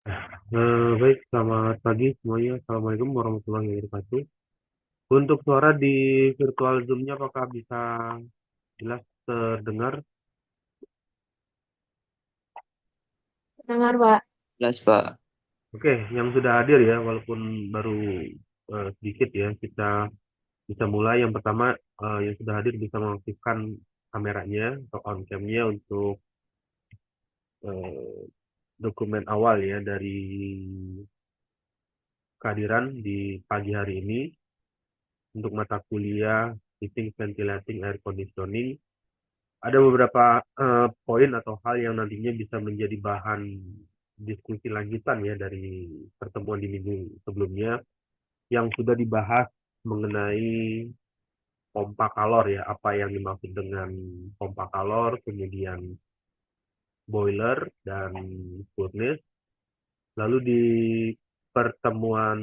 Baik, selamat pagi semuanya. Assalamualaikum warahmatullahi wabarakatuh. Untuk suara di virtual Zoom-nya apakah bisa jelas terdengar? Dengar, Pak. Jelas, Pak. Oke, yang sudah hadir ya, walaupun baru sedikit ya, kita bisa mulai. Yang pertama, yang sudah hadir bisa mengaktifkan kameranya atau on cam-nya untuk eh, dokumen awal ya dari kehadiran di pagi hari ini untuk mata kuliah Heating, Ventilating, Air Conditioning. Ada beberapa poin atau hal yang nantinya bisa menjadi bahan diskusi lanjutan ya dari pertemuan di minggu sebelumnya yang sudah dibahas mengenai pompa kalor ya, apa yang dimaksud dengan pompa kalor, kemudian boiler dan furnace. Lalu di pertemuan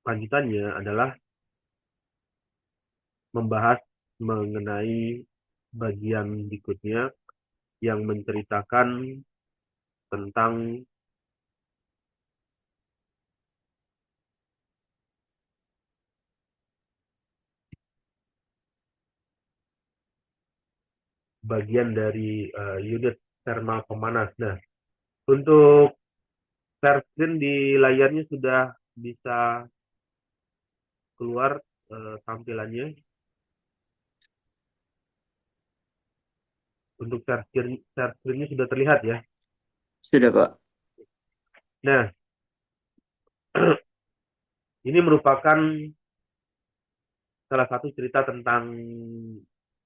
lanjutannya adalah membahas mengenai bagian berikutnya yang menceritakan tentang bagian dari unit thermal pemanas. Nah, untuk share screen di layarnya sudah bisa keluar tampilannya. Untuk share screen-nya sudah terlihat ya. Sudah, Pak. Nah, ini merupakan salah satu cerita tentang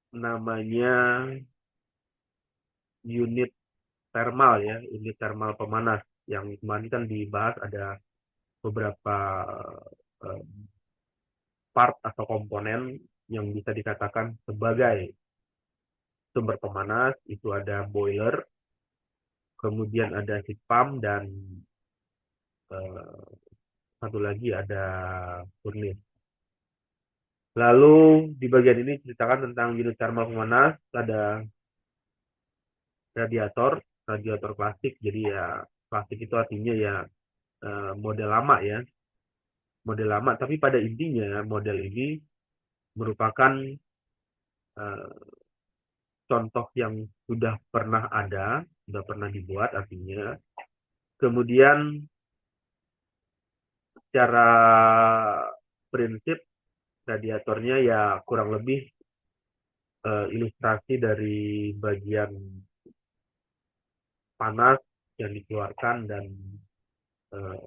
namanya unit thermal ya, unit thermal pemanas yang kemarin kan dibahas ada beberapa eh, part atau komponen yang bisa dikatakan sebagai sumber pemanas. Itu ada boiler, kemudian ada heat pump, dan eh, satu lagi ada furnace. Lalu di bagian ini ceritakan tentang unit thermal pemanas, ada radiator, radiator plastik. Jadi ya plastik itu artinya ya model lama ya, model lama. Tapi pada intinya model ini merupakan eh, contoh yang sudah pernah ada, sudah pernah dibuat artinya. Kemudian secara prinsip radiatornya ya kurang lebih ilustrasi dari bagian panas yang dikeluarkan dan eh,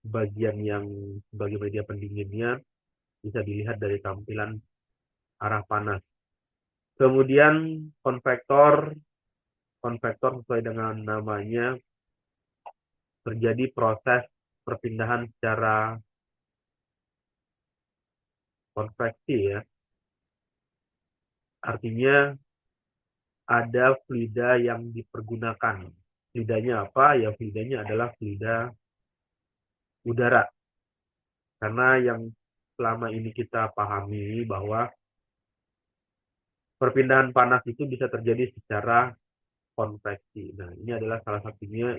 bagian yang sebagai media pendinginnya bisa dilihat dari tampilan arah panas. Kemudian konvektor, konvektor sesuai dengan namanya terjadi proses perpindahan secara konveksi ya. Artinya ada fluida yang dipergunakan. Fluidanya apa? Ya fluidanya adalah fluida udara. Karena yang selama ini kita pahami bahwa perpindahan panas itu bisa terjadi secara konveksi. Nah, ini adalah salah satunya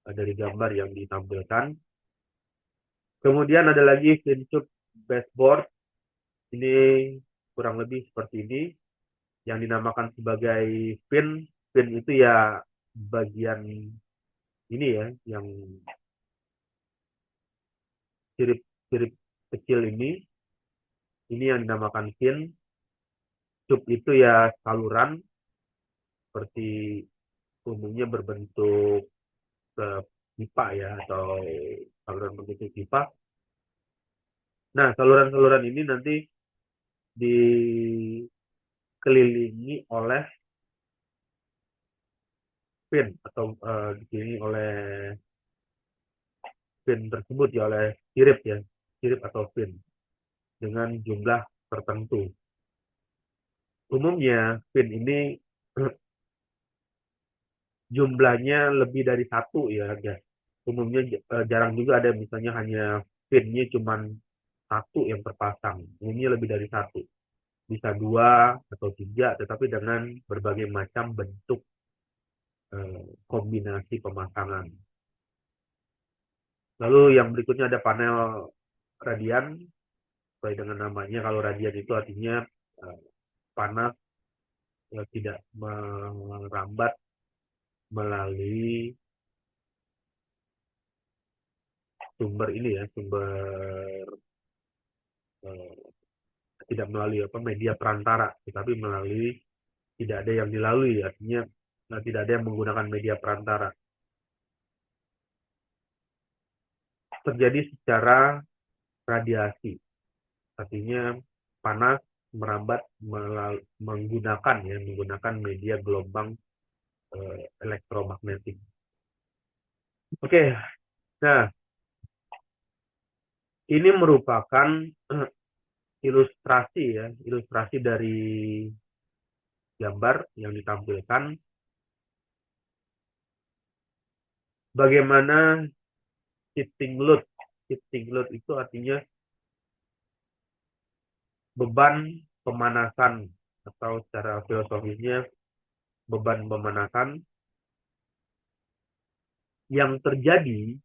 dari gambar yang ditampilkan. Kemudian ada lagi prinsip baseboard. Ini kurang lebih seperti ini yang dinamakan sebagai fin. Fin itu ya bagian ini ya yang sirip-sirip kecil ini yang dinamakan fin. Tube itu ya saluran seperti umumnya berbentuk pipa ya atau saluran berbentuk pipa. Nah, saluran-saluran ini nanti dikelilingi oleh fin atau dikelilingi oleh fin tersebut ya oleh sirip atau fin dengan jumlah tertentu. Umumnya fin ini jumlahnya lebih dari satu ya guys. Umumnya jarang juga ada misalnya hanya pinnya cuma satu yang terpasang. Umumnya lebih dari satu. Bisa dua atau tiga, tetapi dengan berbagai macam bentuk kombinasi pemasangan. Lalu yang berikutnya ada panel radian. Sesuai dengan namanya, kalau radian itu artinya panas tidak merambat melalui sumber ini ya, sumber tidak melalui media perantara, tetapi melalui tidak ada yang dilalui, artinya tidak ada yang menggunakan media perantara. Terjadi secara radiasi, artinya panas merambat menggunakan media gelombang elektromagnetik. Oke, nah ini merupakan ilustrasi dari gambar yang ditampilkan bagaimana shifting load. Shifting load itu artinya beban pemanasan, atau secara filosofisnya beban pemanasan yang terjadi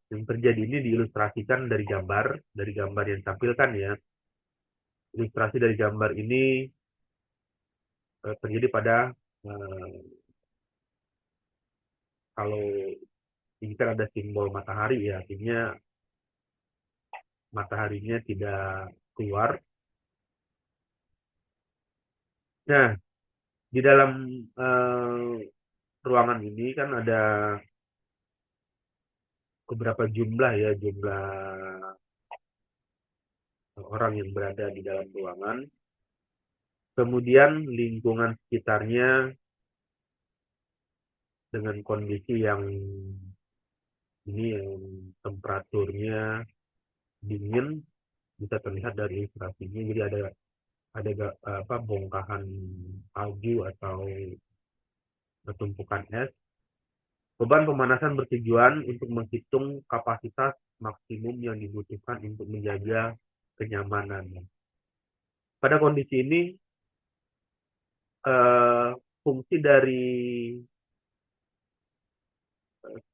ini diilustrasikan dari gambar yang ditampilkan ya. Ilustrasi dari gambar ini terjadi pada kalau ini kan ada simbol matahari ya, artinya mataharinya tidak keluar. Nah, di dalam ruangan ini kan ada beberapa jumlah orang yang berada di dalam ruangan. Kemudian lingkungan sekitarnya dengan kondisi yang temperaturnya dingin, bisa terlihat dari ilustrasinya. Jadi ada bongkahan salju atau tumpukan es. Beban pemanasan bertujuan untuk menghitung kapasitas maksimum yang dibutuhkan untuk menjaga kenyamanan. Pada kondisi ini fungsi dari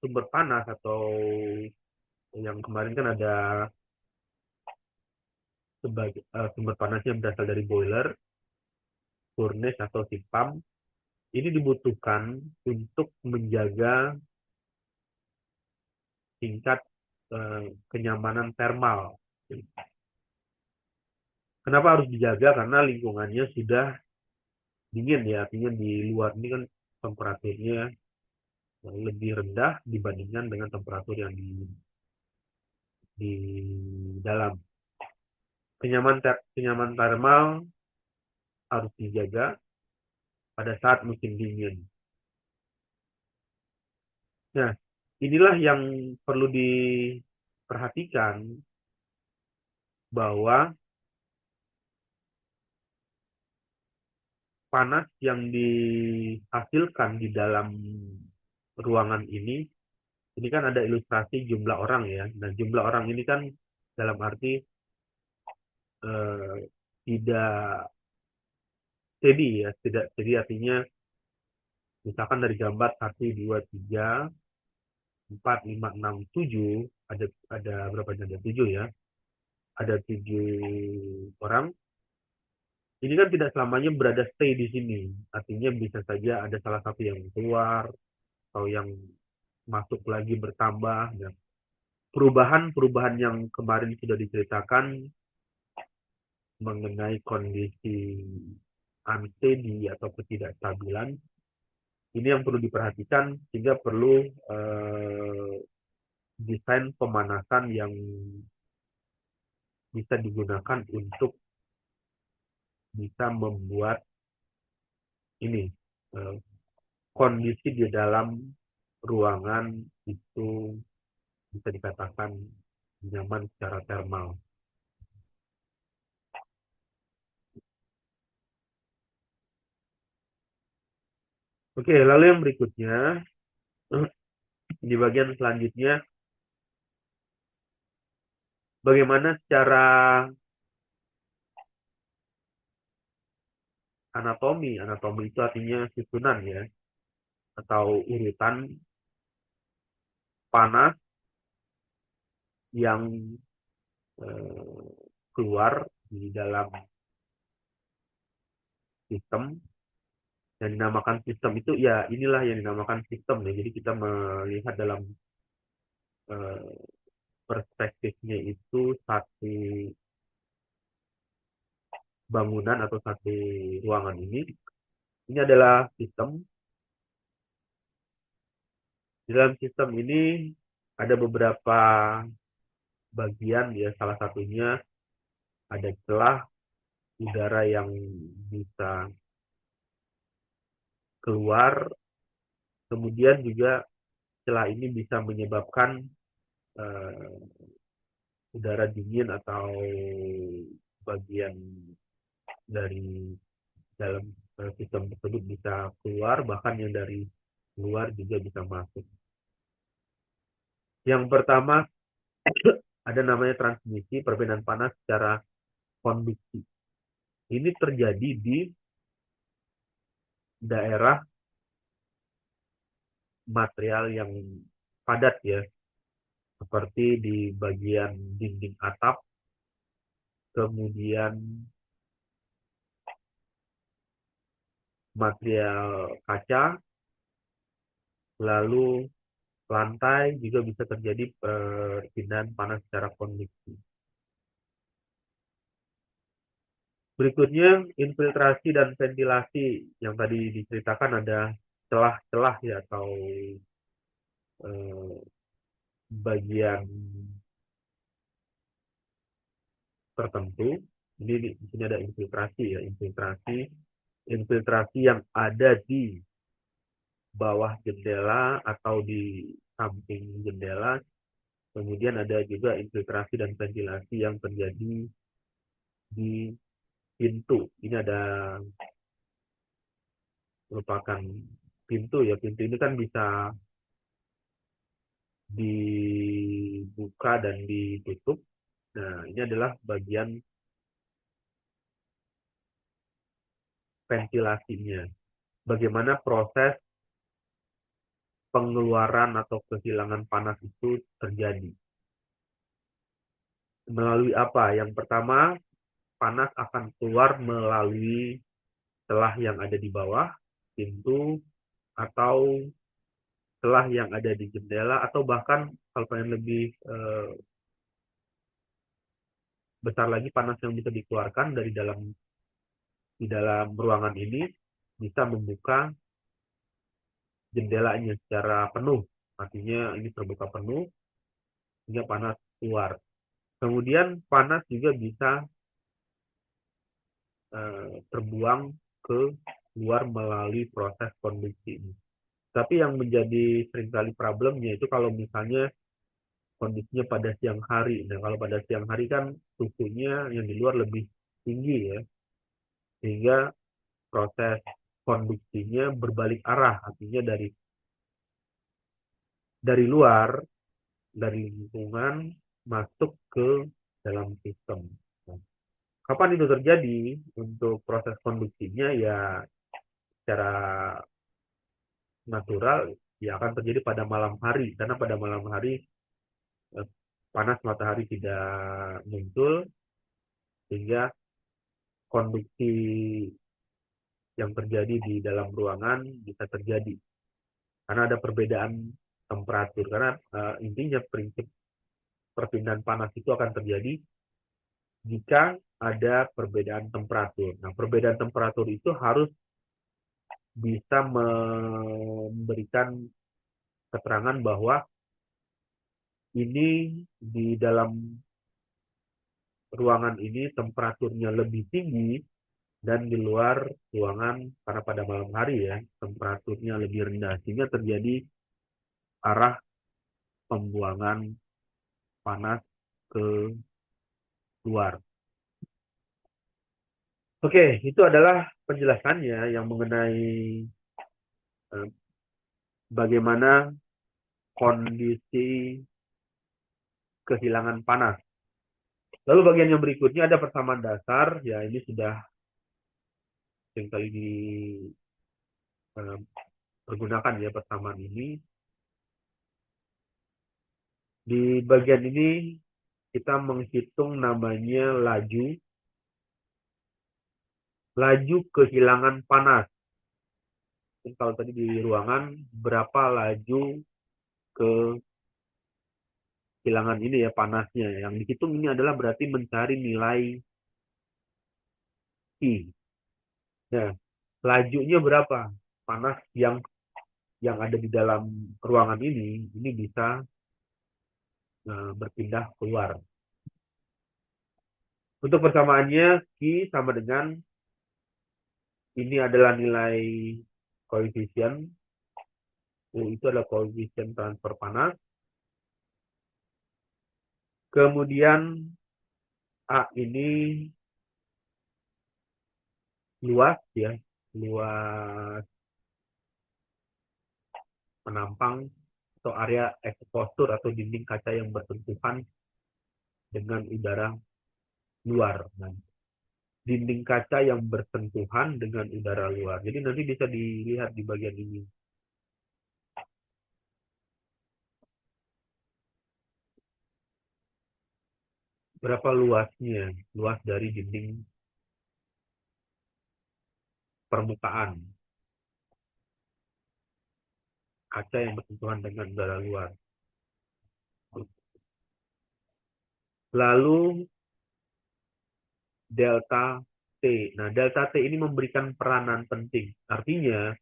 sumber panas, atau yang kemarin kan ada sumber panasnya berasal dari boiler, furnace atau heat pump, ini dibutuhkan untuk menjaga tingkat kenyamanan termal. Kenapa harus dijaga? Karena lingkungannya sudah dingin ya, artinya di luar ini kan temperaturnya lebih rendah dibandingkan dengan temperatur yang di dalam. Kenyaman termal harus dijaga pada saat musim dingin. Nah, inilah yang perlu diperhatikan, bahwa panas yang dihasilkan di dalam ruangan ini kan ada ilustrasi jumlah orang ya. Nah, jumlah orang ini kan dalam arti tidak steady ya, tidak steady artinya misalkan dari gambar 1, 2, 3, 4, 5, 6, 7, ada berapa? Ada 7 ya. Ada 7 orang. Ini kan tidak selamanya berada stay di sini. Artinya bisa saja ada salah satu yang keluar atau yang masuk lagi bertambah. Dan perubahan-perubahan yang kemarin sudah diceritakan mengenai kondisi unsteady atau ketidakstabilan, ini yang perlu diperhatikan, sehingga perlu desain pemanasan yang bisa digunakan untuk bisa membuat ini kondisi di dalam ruangan itu bisa dikatakan nyaman secara termal. Oke, lalu yang berikutnya di bagian selanjutnya, bagaimana secara anatomi itu artinya susunan ya. atau urutan panas yang keluar di dalam sistem. Yang dinamakan sistem itu ya inilah yang dinamakan sistem ya. Jadi kita melihat dalam perspektifnya itu satu bangunan atau satu ruangan ini adalah sistem. Di dalam sistem ini ada beberapa bagian ya, salah satunya ada celah udara yang bisa keluar, kemudian juga celah ini bisa menyebabkan udara dingin atau bagian dari dalam sistem tersebut bisa keluar, bahkan yang dari luar juga bisa masuk. Yang pertama ada namanya transmisi perbedaan panas secara konduksi. Ini terjadi di daerah material yang padat ya, seperti di bagian dinding atap, kemudian material kaca, lalu lantai juga bisa terjadi perpindahan panas secara konduksi. Berikutnya infiltrasi dan ventilasi yang tadi diceritakan ada celah-celah ya atau bagian tertentu. Ini di sini ada infiltrasi ya, infiltrasi yang ada di bawah jendela atau di samping jendela. Kemudian ada juga infiltrasi dan ventilasi yang terjadi di pintu. Ini ada merupakan pintu ya. Pintu ini kan bisa dibuka dan ditutup. Nah, ini adalah bagian ventilasinya. Bagaimana proses pengeluaran atau kehilangan panas itu terjadi. Melalui apa? Yang pertama, panas akan keluar melalui celah yang ada di bawah pintu atau celah yang ada di jendela, atau bahkan kalau pengen lebih besar lagi panas yang bisa dikeluarkan di dalam ruangan ini bisa membuka jendelanya secara penuh. Artinya ini terbuka penuh sehingga panas keluar. Kemudian panas juga bisa terbuang ke luar melalui proses konduksi ini. Tapi yang menjadi seringkali problemnya itu kalau misalnya kondisinya pada siang hari. Nah, kalau pada siang hari kan suhunya yang di luar lebih tinggi ya, sehingga proses konduksinya berbalik arah, artinya dari luar, dari lingkungan masuk ke dalam sistem. Nah, kapan itu terjadi? Untuk proses konduksinya ya secara natural ya akan terjadi pada malam hari, karena pada malam hari panas matahari tidak muncul, sehingga konduksi yang terjadi di dalam ruangan bisa terjadi karena ada perbedaan temperatur. Karena intinya prinsip perpindahan panas itu akan terjadi jika ada perbedaan temperatur. Nah, perbedaan temperatur itu harus bisa memberikan keterangan bahwa ini di dalam ruangan ini temperaturnya lebih tinggi dan di luar ruangan karena pada malam hari ya temperaturnya lebih rendah, sehingga terjadi arah pembuangan panas ke luar. Oke, itu adalah penjelasannya yang mengenai bagaimana kondisi kehilangan panas. Lalu bagian yang berikutnya ada persamaan dasar, ya ini sudah yang kali pergunakan ya persamaan ini. Di bagian ini kita menghitung namanya laju kehilangan panas. Kalau tadi di ruangan berapa laju kehilangan ini ya panasnya. Yang dihitung ini adalah berarti mencari nilai I. Nah, lajunya berapa? Panas yang ada di dalam ruangan ini bisa berpindah keluar. Untuk persamaannya, Q sama dengan ini adalah nilai koefisien. U itu adalah koefisien transfer panas. Kemudian A ini luas ya, luas penampang atau area eksposur atau dinding kaca yang bersentuhan dengan udara luar. Nah, dinding kaca yang bersentuhan dengan udara luar. Jadi nanti bisa dilihat di bagian ini. Berapa luasnya? Luas dari dinding permukaan kaca yang bersentuhan dengan udara luar. Lalu delta T. Nah, delta T ini memberikan peranan penting. Artinya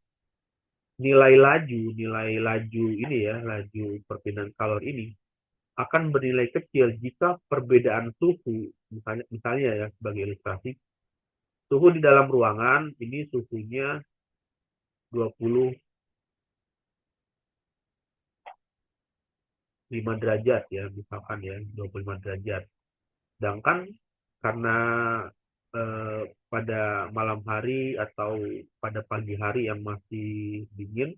nilai laju ini ya, laju perpindahan kalor ini akan bernilai kecil jika perbedaan suhu, misalnya ya sebagai ilustrasi, suhu di dalam ruangan ini suhunya 25 derajat ya, misalkan ya 25 derajat. Sedangkan karena pada malam hari atau pada pagi hari yang masih dingin,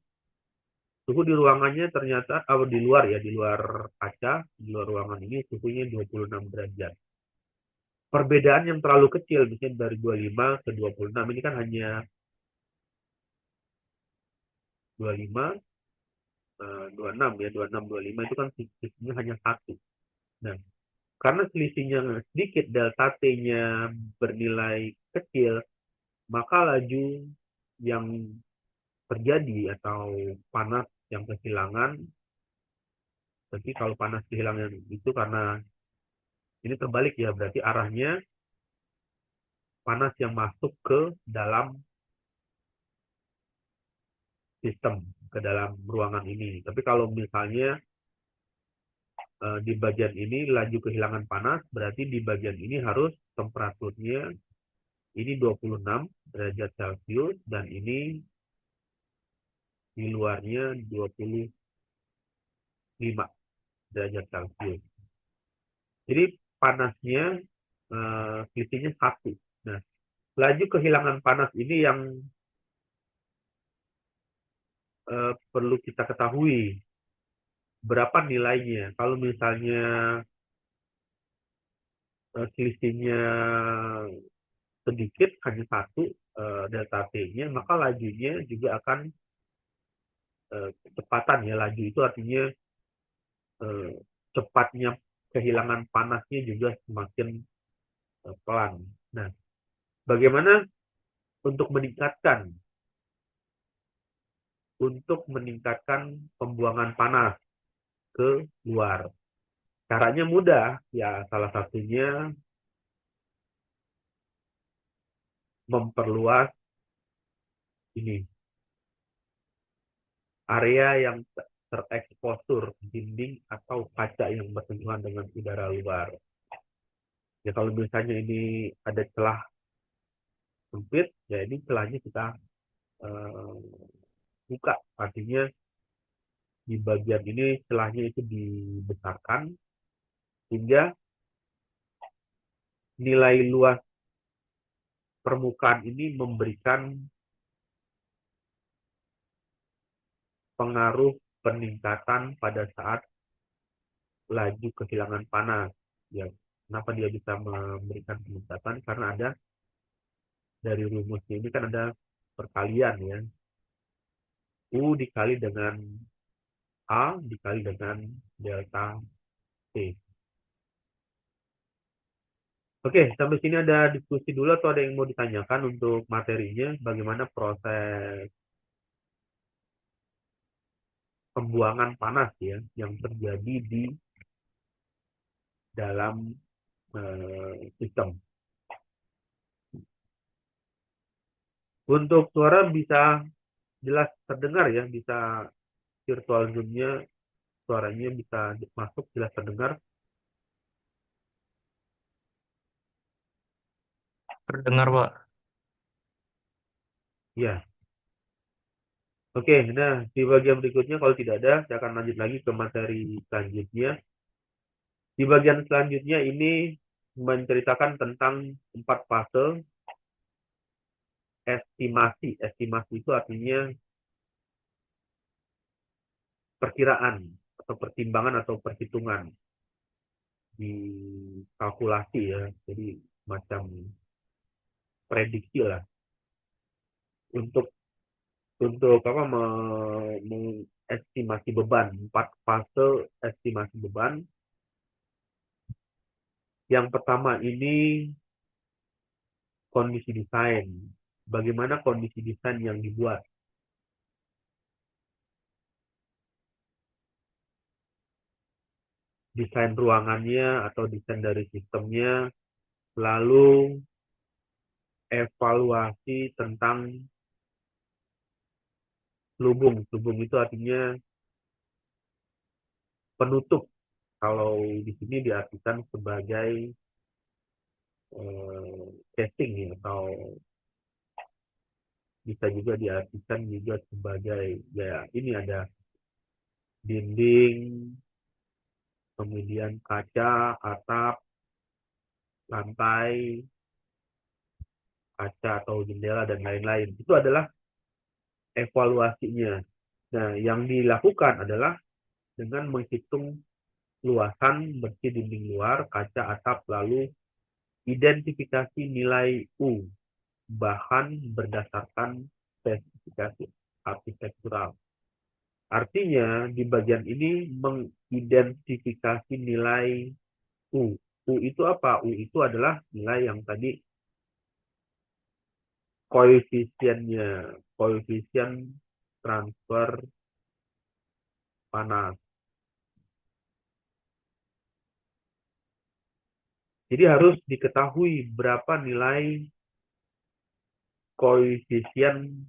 suhu di ruangannya ternyata di luar ya, di luar kaca, di luar ruangan ini suhunya 26 derajat. Perbedaan yang terlalu kecil, misalnya dari 25 ke 26, ini kan hanya 25, 26 ya, 26, 25 itu kan selisihnya hanya 1. Nah, karena selisihnya sedikit, delta T-nya bernilai kecil, maka laju yang terjadi atau panas yang kehilangan, tapi kalau panas kehilangan itu karena ini terbalik ya, berarti arahnya panas yang masuk ke dalam sistem, ke dalam ruangan ini. Tapi kalau misalnya di bagian ini laju kehilangan panas, berarti di bagian ini harus temperaturnya ini 26 derajat Celcius dan ini di luarnya 25 derajat Celcius. Jadi panasnya selisihnya 1. Nah, laju kehilangan panas ini yang perlu kita ketahui berapa nilainya. Kalau misalnya selisihnya sedikit, hanya 1 delta T-nya, maka lajunya juga akan kecepatan ya. Laju itu artinya cepatnya kehilangan panasnya juga semakin pelan. Nah, bagaimana untuk meningkatkan pembuangan panas ke luar? Caranya mudah, ya salah satunya memperluas ini area yang tereksposur dinding atau kaca yang bersentuhan dengan udara luar. Ya kalau misalnya ini ada celah sempit, ya ini celahnya kita buka. Artinya di bagian ini celahnya itu dibesarkan hingga nilai luas permukaan ini memberikan pengaruh peningkatan pada saat laju kehilangan panas. Ya, kenapa dia bisa memberikan peningkatan? Karena ada dari rumusnya ini kan ada perkalian ya. U dikali dengan A dikali dengan delta T. Oke, sampai sini ada diskusi dulu atau ada yang mau ditanyakan untuk materinya, bagaimana proses pembuangan panas ya yang terjadi di dalam sistem. Untuk suara bisa jelas terdengar ya, bisa virtual zoom-nya suaranya bisa masuk jelas terdengar. Terdengar, Pak. Ya. Oke, nah di bagian berikutnya kalau tidak ada, saya akan lanjut lagi ke materi selanjutnya. Di bagian selanjutnya ini menceritakan tentang 4 fase estimasi. Estimasi itu artinya perkiraan atau pertimbangan atau perhitungan di kalkulasi ya. Jadi macam prediksi lah untuk apa mengestimasi beban. 4 fase estimasi beban. Yang pertama ini kondisi desain. Bagaimana kondisi desain yang dibuat? Desain ruangannya atau desain dari sistemnya, lalu evaluasi tentang lubung. Lubung itu artinya penutup. Kalau di sini diartikan sebagai casing ya, atau bisa juga diartikan juga sebagai ya ini ada dinding, kemudian kaca, atap, lantai, kaca atau jendela dan lain-lain. Itu adalah evaluasinya. Nah, yang dilakukan adalah dengan menghitung luasan bersih dinding luar, kaca, atap, lalu identifikasi nilai U, bahan berdasarkan spesifikasi arsitektural. Artinya, di bagian ini mengidentifikasi nilai U. U itu apa? U itu adalah nilai yang tadi koefisiennya, koefisien transfer panas. Jadi harus diketahui berapa nilai koefisien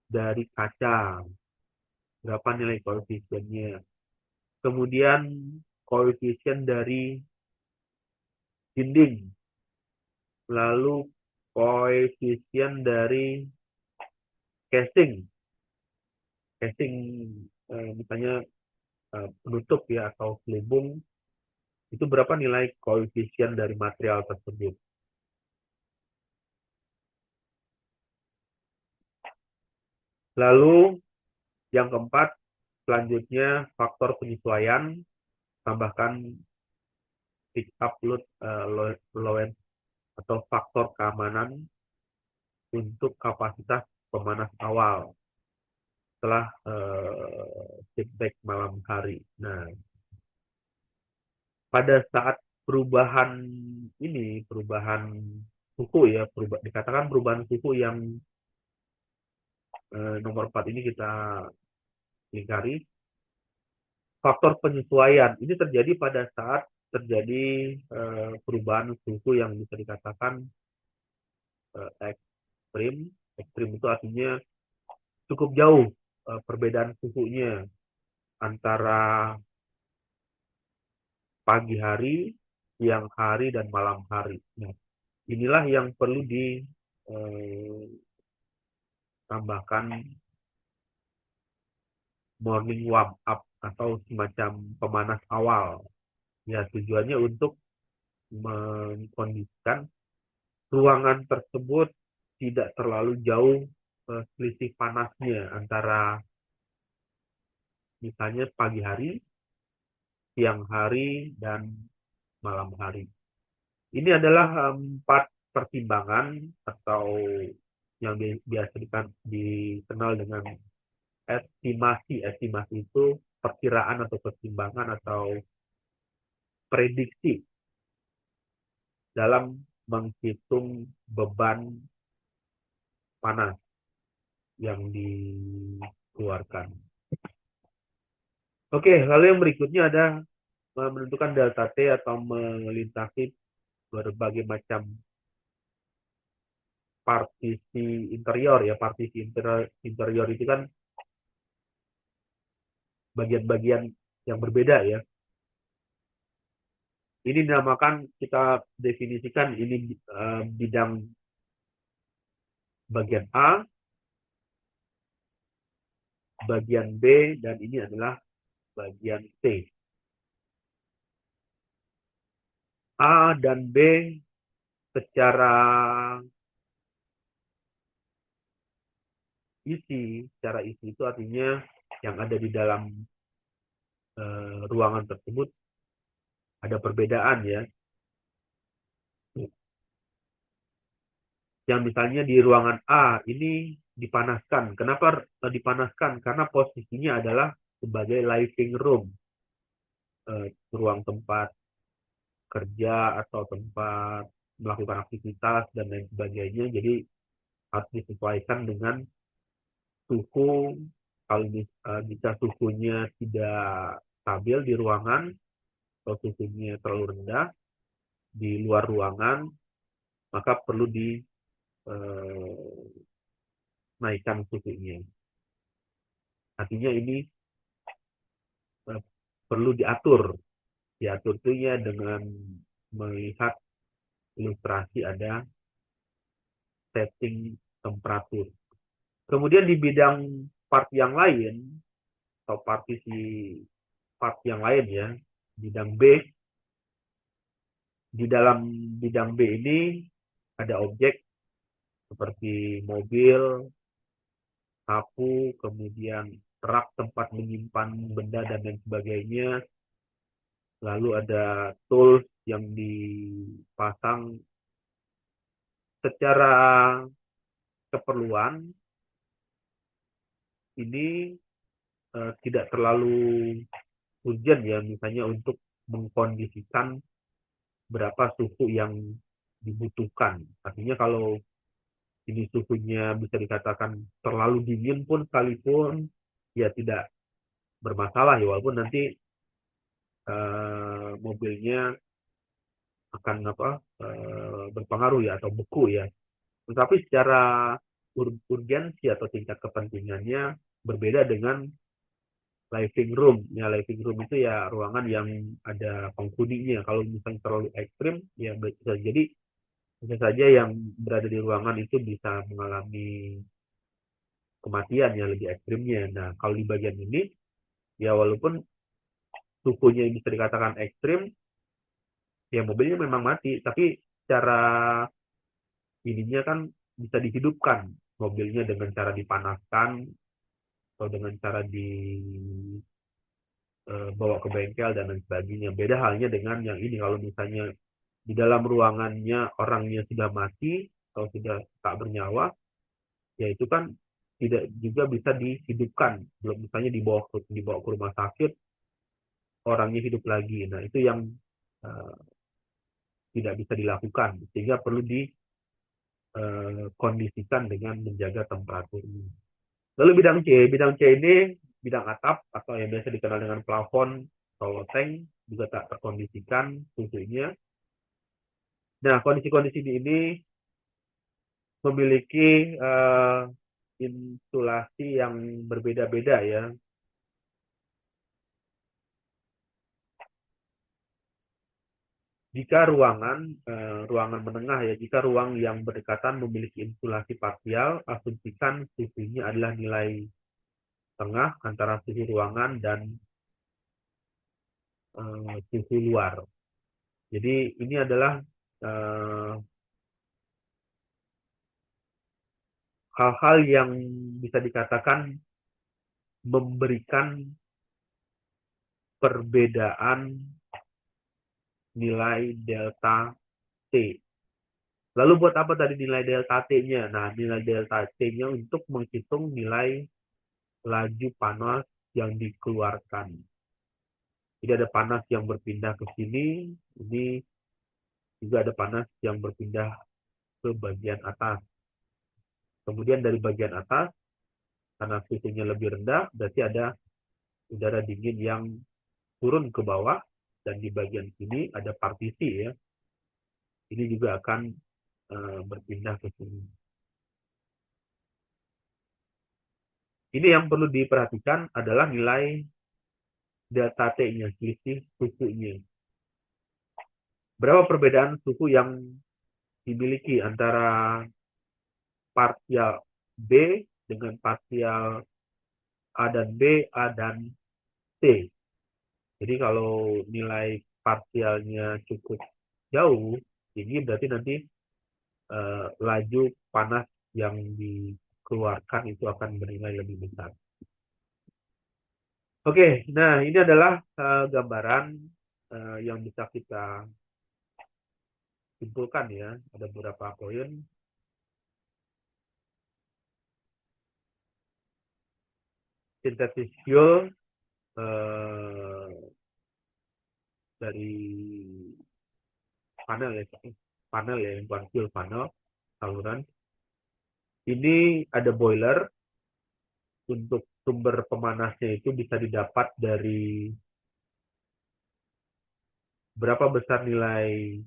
dari kaca, berapa nilai koefisiennya. Kemudian koefisien dari dinding, lalu koefisien dari casing, casing misalnya penutup ya atau selubung, itu berapa nilai koefisien dari material tersebut. Lalu yang keempat, selanjutnya faktor penyesuaian, tambahkan pick up load atau faktor keamanan untuk kapasitas pemanas awal setelah feedback malam hari. Nah, pada saat perubahan ini, perubahan suhu ya, dikatakan perubahan suhu yang nomor 4 ini kita lingkari. Faktor penyesuaian ini terjadi pada saat terjadi perubahan suhu yang bisa dikatakan ekstrim. Ekstrim itu artinya cukup jauh perbedaan suhunya antara pagi hari, siang hari, dan malam hari. Nah, inilah yang perlu ditambahkan morning warm up atau semacam pemanas awal. Ya, tujuannya untuk mengkondisikan ruangan tersebut tidak terlalu jauh selisih panasnya antara misalnya pagi hari, siang hari, dan malam hari. Ini adalah 4 pertimbangan atau yang biasa dikenal dengan estimasi. Estimasi itu perkiraan atau pertimbangan atau prediksi dalam menghitung beban panas yang dikeluarkan. Oke, lalu yang berikutnya ada menentukan delta T atau melintasi berbagai macam partisi interior ya. Partisi interior itu kan bagian-bagian yang berbeda ya. Ini dinamakan, kita definisikan ini bidang bagian A, bagian B, dan ini adalah bagian C. A dan B secara secara isi itu artinya yang ada di dalam ruangan tersebut ada perbedaan ya. Yang misalnya di ruangan A ini dipanaskan. Kenapa dipanaskan? Karena posisinya adalah sebagai living room, ruang tempat kerja atau tempat melakukan aktivitas dan lain sebagainya. Jadi harus disesuaikan dengan suhu. Kalau bisa suhunya tidak stabil di ruangan atau suhunya terlalu rendah di luar ruangan, maka perlu dinaikkan suhunya. Artinya ini perlu diatur. Diatur itu ya dengan melihat ilustrasi ada setting temperatur. Kemudian di bidang part yang lain atau partisi part yang lain ya, bidang B. Di dalam bidang B ini ada objek seperti mobil, sapu, kemudian rak tempat menyimpan benda dan lain sebagainya. Lalu ada tools yang dipasang secara keperluan. Ini tidak terlalu urgent ya, misalnya untuk mengkondisikan berapa suhu yang dibutuhkan. Artinya kalau ini suhunya bisa dikatakan terlalu dingin pun sekalipun ya tidak bermasalah ya, walaupun nanti mobilnya akan berpengaruh ya atau beku ya. Tetapi secara urgensi atau tingkat kepentingannya berbeda dengan living room. Ya, living room itu ya ruangan yang ada penghuninya. Kalau misalnya terlalu ekstrim, ya bisa saja yang berada di ruangan itu bisa mengalami kematian yang lebih ekstrimnya. Nah, kalau di bagian ini, ya walaupun suhunya bisa dikatakan ekstrim, ya mobilnya memang mati, tapi secara ininya kan bisa dihidupkan mobilnya dengan cara dipanaskan atau dengan cara dibawa ke bengkel dan lain sebagainya. Beda halnya dengan yang ini, kalau misalnya di dalam ruangannya orangnya sudah mati atau sudah tak bernyawa, ya itu kan tidak juga bisa dihidupkan. Belum misalnya dibawa ke rumah sakit, orangnya hidup lagi. Nah, itu yang uh, tidak bisa dilakukan, sehingga perlu dikondisikan dengan menjaga temperaturnya. Lalu bidang C ini bidang atap atau yang biasa dikenal dengan plafon atau loteng, juga tak terkondisikan suhunya. Nah, kondisi-kondisi ini memiliki insulasi yang berbeda-beda ya. Jika ruangan menengah ya, jika ruang yang berdekatan memiliki insulasi parsial, asumsikan suhunya adalah nilai tengah antara suhu ruangan dan suhu luar. Jadi ini adalah hal-hal yang bisa dikatakan memberikan perbedaan nilai delta T. Lalu buat apa tadi nilai delta T-nya? Nah, nilai delta T-nya untuk menghitung nilai laju panas yang dikeluarkan. Jadi ada panas yang berpindah ke sini, ini juga ada panas yang berpindah ke bagian atas. Kemudian dari bagian atas, karena suhunya lebih rendah, berarti ada udara dingin yang turun ke bawah, dan di bagian sini ada partisi ya. Ini juga akan berpindah ke sini. Ini yang perlu diperhatikan adalah nilai delta T-nya, selisih suhunya. Berapa perbedaan suhu yang dimiliki antara parsial B dengan parsial A dan B, A dan C. Jadi kalau nilai parsialnya cukup jauh, tinggi, berarti nanti laju panas yang dikeluarkan itu akan bernilai lebih besar. Oke, nah ini adalah gambaran yang bisa kita simpulkan ya. Ada beberapa poin. Sintesis fuel dari panel ya, yang bukan fuel panel, saluran. Ini ada boiler. Untuk sumber pemanasnya itu bisa didapat dari berapa besar nilai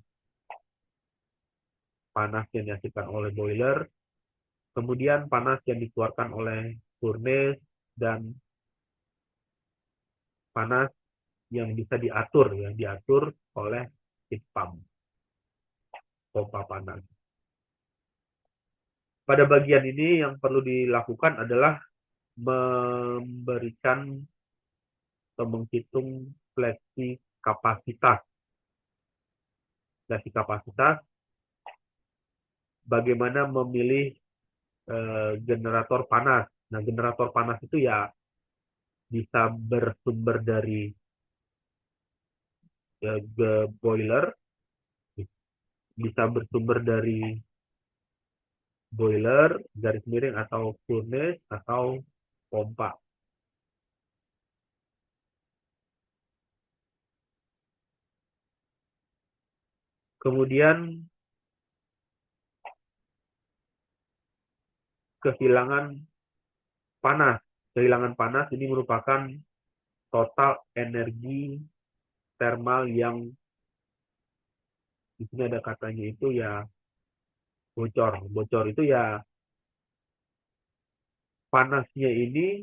panas yang dihasilkan oleh boiler, kemudian panas yang dikeluarkan oleh furnace, dan panas yang bisa diatur ya, diatur oleh heat pump, pompa panas. Pada bagian ini yang perlu dilakukan adalah memberikan atau menghitung fleksi kapasitas. Fleksi kapasitas, bagaimana memilih generator panas. Nah, generator panas itu ya bisa bersumber dari boiler, bisa bersumber dari boiler, garis miring, atau furnace, atau pompa. Kemudian kehilangan panas. Kehilangan panas ini merupakan total energi thermal yang di sini ada katanya itu ya bocor. Bocor itu ya panasnya ini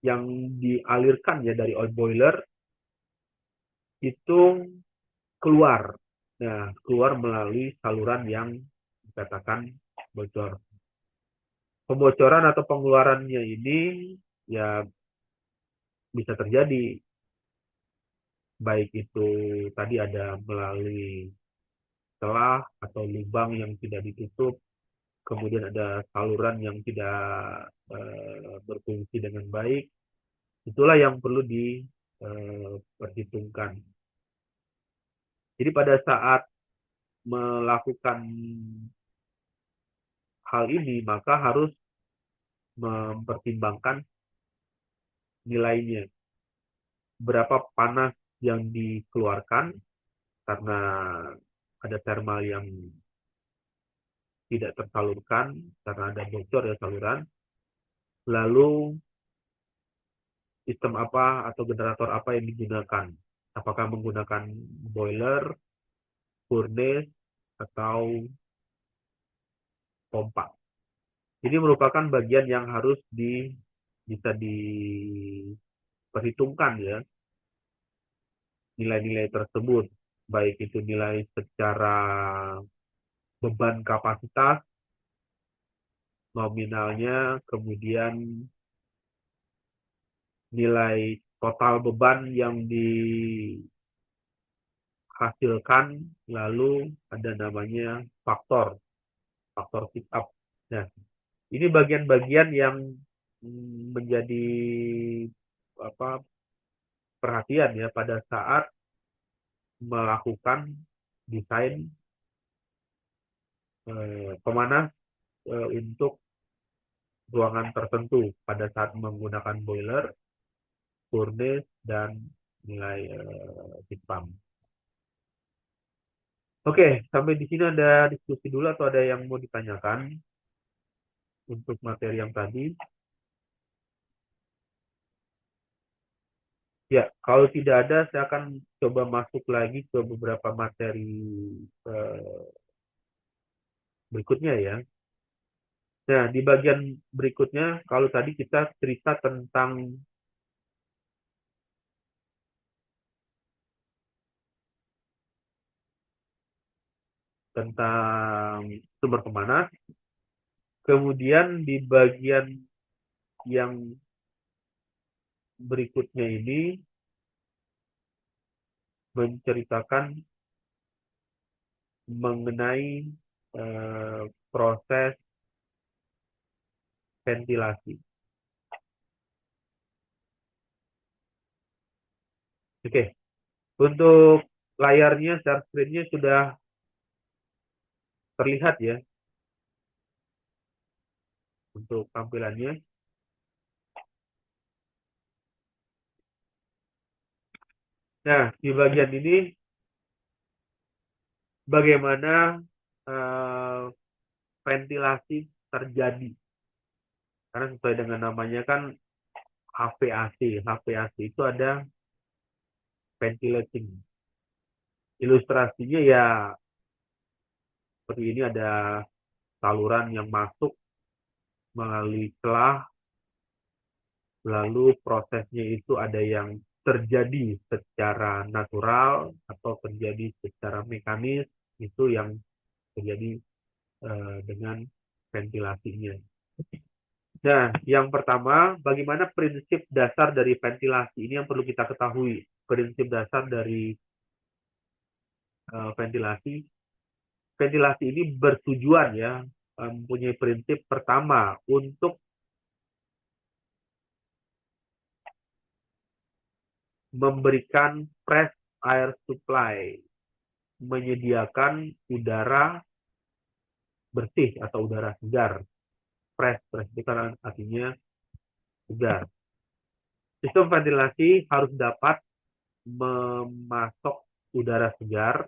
yang dialirkan ya dari oil boiler itu keluar. Nah, keluar melalui saluran yang dikatakan bocor. Pembocoran atau pengeluarannya ini ya bisa terjadi, baik itu tadi ada melalui celah atau lubang yang tidak ditutup, kemudian ada saluran yang tidak berfungsi dengan baik. Itulah yang perlu diperhitungkan. Jadi pada saat melakukan hal ini, maka harus mempertimbangkan nilainya. Berapa panas yang dikeluarkan karena ada thermal yang tidak tersalurkan karena ada bocor ya saluran. Lalu sistem apa atau generator apa yang digunakan? Apakah menggunakan boiler, furnace, atau pompa? Ini merupakan bagian yang harus bisa diperhitungkan ya, nilai-nilai tersebut, baik itu nilai secara beban kapasitas, nominalnya, kemudian nilai total beban yang dihasilkan, lalu ada namanya faktor sit up. Nah, ini bagian-bagian yang menjadi perhatian ya pada saat melakukan desain pemanas untuk ruangan tertentu pada saat menggunakan boiler, furnace, dan nilai heat pump. Oke, sampai di sini ada diskusi dulu atau ada yang mau ditanyakan untuk materi yang tadi? Ya, kalau tidak ada, saya akan coba masuk lagi ke beberapa materi berikutnya ya. Nah, di bagian berikutnya, kalau tadi kita cerita tentang sumber pemanas, kemudian di bagian yang berikutnya ini menceritakan mengenai proses ventilasi. Oke, untuk layarnya, share screen-nya sudah terlihat ya untuk tampilannya. Nah, di bagian ini bagaimana ventilasi terjadi. Karena sesuai dengan namanya kan HVAC. HVAC itu ada ventilating. Ilustrasinya ya seperti ini, ada saluran yang masuk melalui celah, lalu prosesnya itu ada yang terjadi secara natural atau terjadi secara mekanis, itu yang terjadi dengan ventilasinya. Nah, yang pertama, bagaimana prinsip dasar dari ventilasi? Ini yang perlu kita ketahui. Prinsip dasar dari ventilasi. Ventilasi ini bertujuan ya, mempunyai prinsip pertama untuk memberikan fresh air supply, menyediakan udara bersih atau udara segar. Fresh itu kan artinya segar. Sistem ventilasi harus dapat memasok udara segar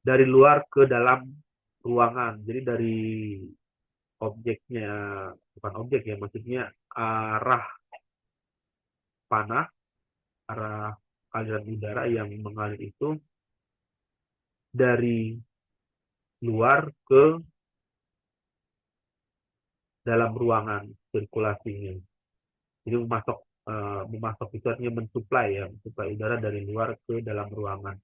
dari luar ke dalam ruangan. Jadi dari objeknya, bukan objek ya, maksudnya arah panas, arah aliran udara yang mengalir itu dari luar ke dalam ruangan sirkulasinya. Jadi memasok itu artinya mensuplai ya, mensuplai udara dari luar ke dalam ruangan.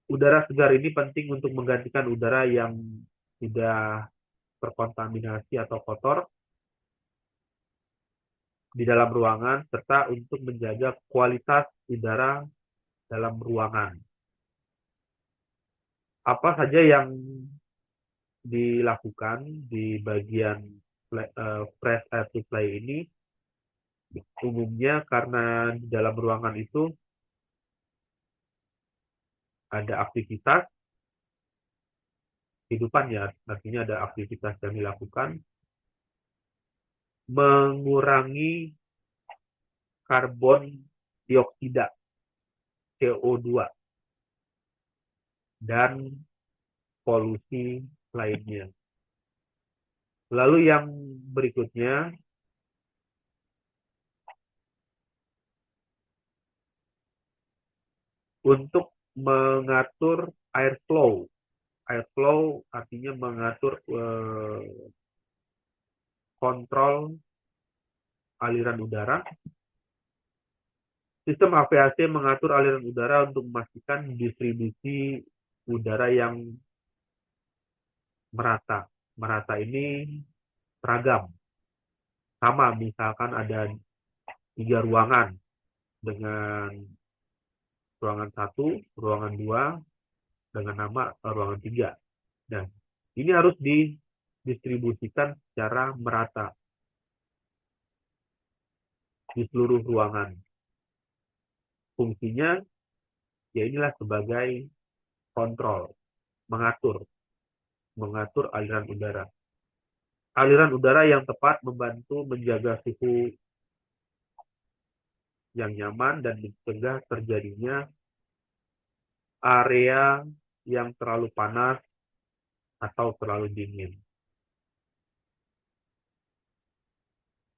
Udara segar ini penting untuk menggantikan udara yang sudah terkontaminasi atau kotor di dalam ruangan, serta untuk menjaga kualitas udara dalam ruangan. Apa saja yang dilakukan di bagian fresh air supply ini? Umumnya karena di dalam ruangan itu ada aktivitas kehidupan ya, artinya ada aktivitas yang dilakukan mengurangi karbon dioksida CO2 dan polusi lainnya. Lalu yang berikutnya, untuk mengatur air flow. Air flow artinya mengatur kontrol aliran udara. Sistem HVAC mengatur aliran udara untuk memastikan distribusi udara yang merata. Merata ini seragam. Sama, misalkan ada 3 ruangan dengan ruangan 1, ruangan 2 dengan nama ruangan 3. Nah, ini harus didistribusikan secara merata di seluruh ruangan. Fungsinya ya inilah sebagai kontrol, mengatur aliran udara. aliran udara yang tepat membantu menjaga suhu yang nyaman dan mencegah terjadinya area yang terlalu panas atau terlalu dingin.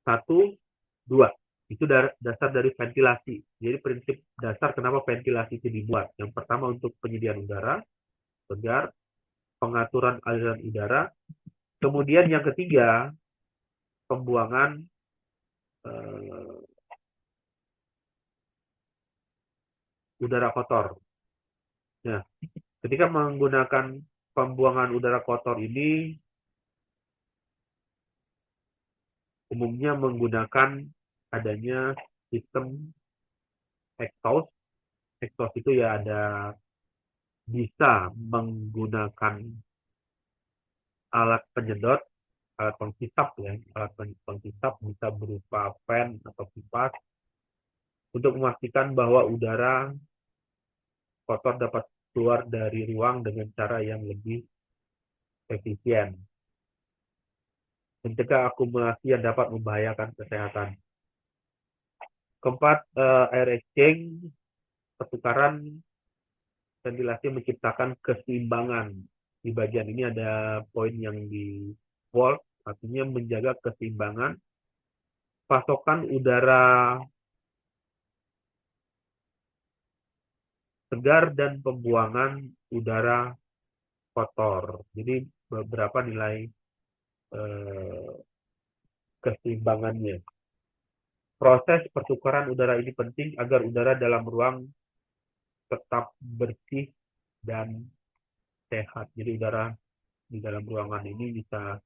1, 2. Itu dasar dari ventilasi. Jadi prinsip dasar kenapa ventilasi itu dibuat. Yang pertama untuk penyediaan udara segar, pengaturan aliran udara. Kemudian yang ketiga, pembuangan udara kotor. Nah, ketika menggunakan pembuangan udara kotor ini, umumnya menggunakan adanya sistem exhaust. Exhaust itu ya ada bisa menggunakan alat penyedot, alat penghisap ya, alat penghisap bisa berupa fan atau kipas untuk memastikan bahwa udara kotor dapat keluar dari ruang dengan cara yang lebih efisien, mencegah akumulasi yang dapat membahayakan kesehatan. Keempat, air exchange, pertukaran ventilasi menciptakan keseimbangan. Di bagian ini ada poin yang di bold, artinya menjaga keseimbangan pasokan udara segar dan pembuangan udara kotor. Jadi beberapa nilai keseimbangannya. Proses pertukaran udara ini penting agar udara dalam ruang tetap bersih dan sehat. Jadi udara di dalam ruangan ini bisa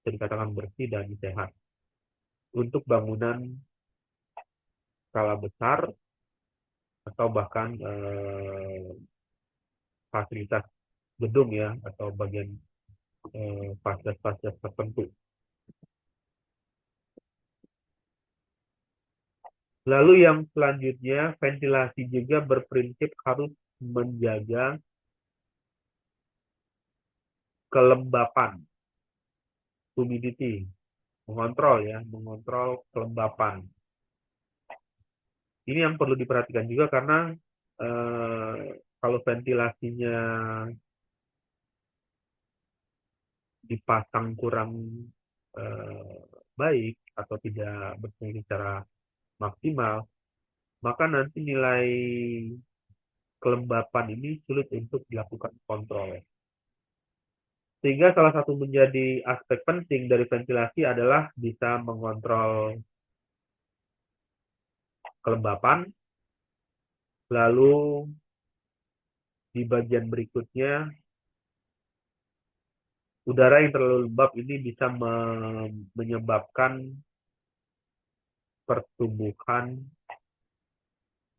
dikatakan bersih dan sehat. Untuk bangunan skala besar atau bahkan fasilitas gedung ya, atau bagian fasilitas-fasilitas tertentu. Lalu yang selanjutnya, ventilasi juga berprinsip harus menjaga kelembapan, humidity, mengontrol kelembapan. Ini yang perlu diperhatikan juga karena kalau ventilasinya dipasang kurang baik atau tidak berfungsi secara maksimal, maka nanti nilai kelembapan ini sulit untuk dilakukan kontrol. Sehingga salah satu menjadi aspek penting dari ventilasi adalah bisa mengontrol kelembapan. Lalu di bagian berikutnya, udara yang terlalu lembab ini bisa menyebabkan pertumbuhan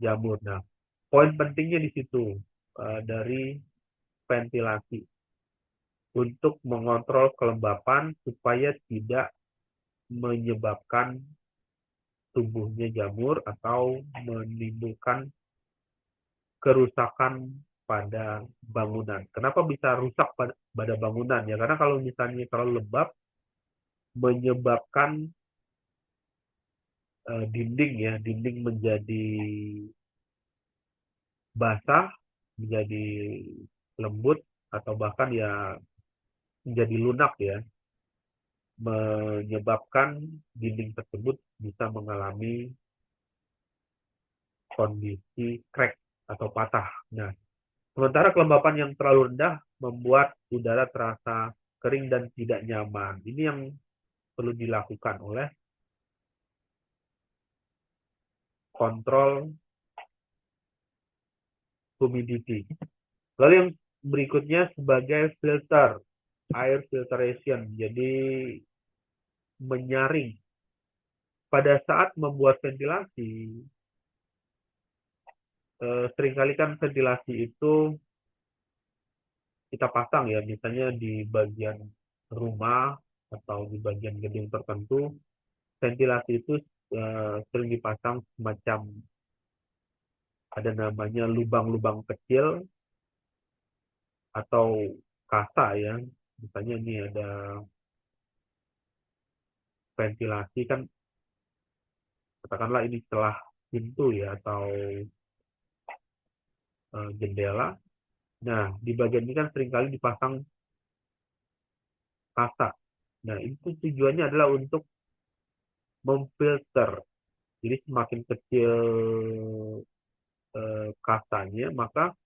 jamur. Nah, poin pentingnya di situ dari ventilasi untuk mengontrol kelembapan supaya tidak menyebabkan tumbuhnya jamur atau menimbulkan kerusakan pada bangunan. Kenapa bisa rusak pada bangunan? Ya karena kalau misalnya terlalu lembab menyebabkan dinding menjadi basah, menjadi lembut atau bahkan ya menjadi lunak ya, menyebabkan dinding tersebut bisa mengalami kondisi crack atau patah. Nah, sementara kelembapan yang terlalu rendah membuat udara terasa kering dan tidak nyaman. Ini yang perlu dilakukan oleh kontrol humidity. Lalu yang berikutnya sebagai filter, air filtration. Jadi menyaring. Pada saat membuat ventilasi, seringkali kan ventilasi itu kita pasang ya, misalnya di bagian rumah atau di bagian gedung tertentu, ventilasi itu sering dipasang semacam ada namanya lubang-lubang kecil atau kasa ya. Misalnya ini ada ventilasi kan, katakanlah ini celah pintu ya atau jendela. Nah, di bagian ini kan seringkali dipasang kaca. Nah, itu tujuannya adalah untuk memfilter. Jadi semakin kecil kacanya, maka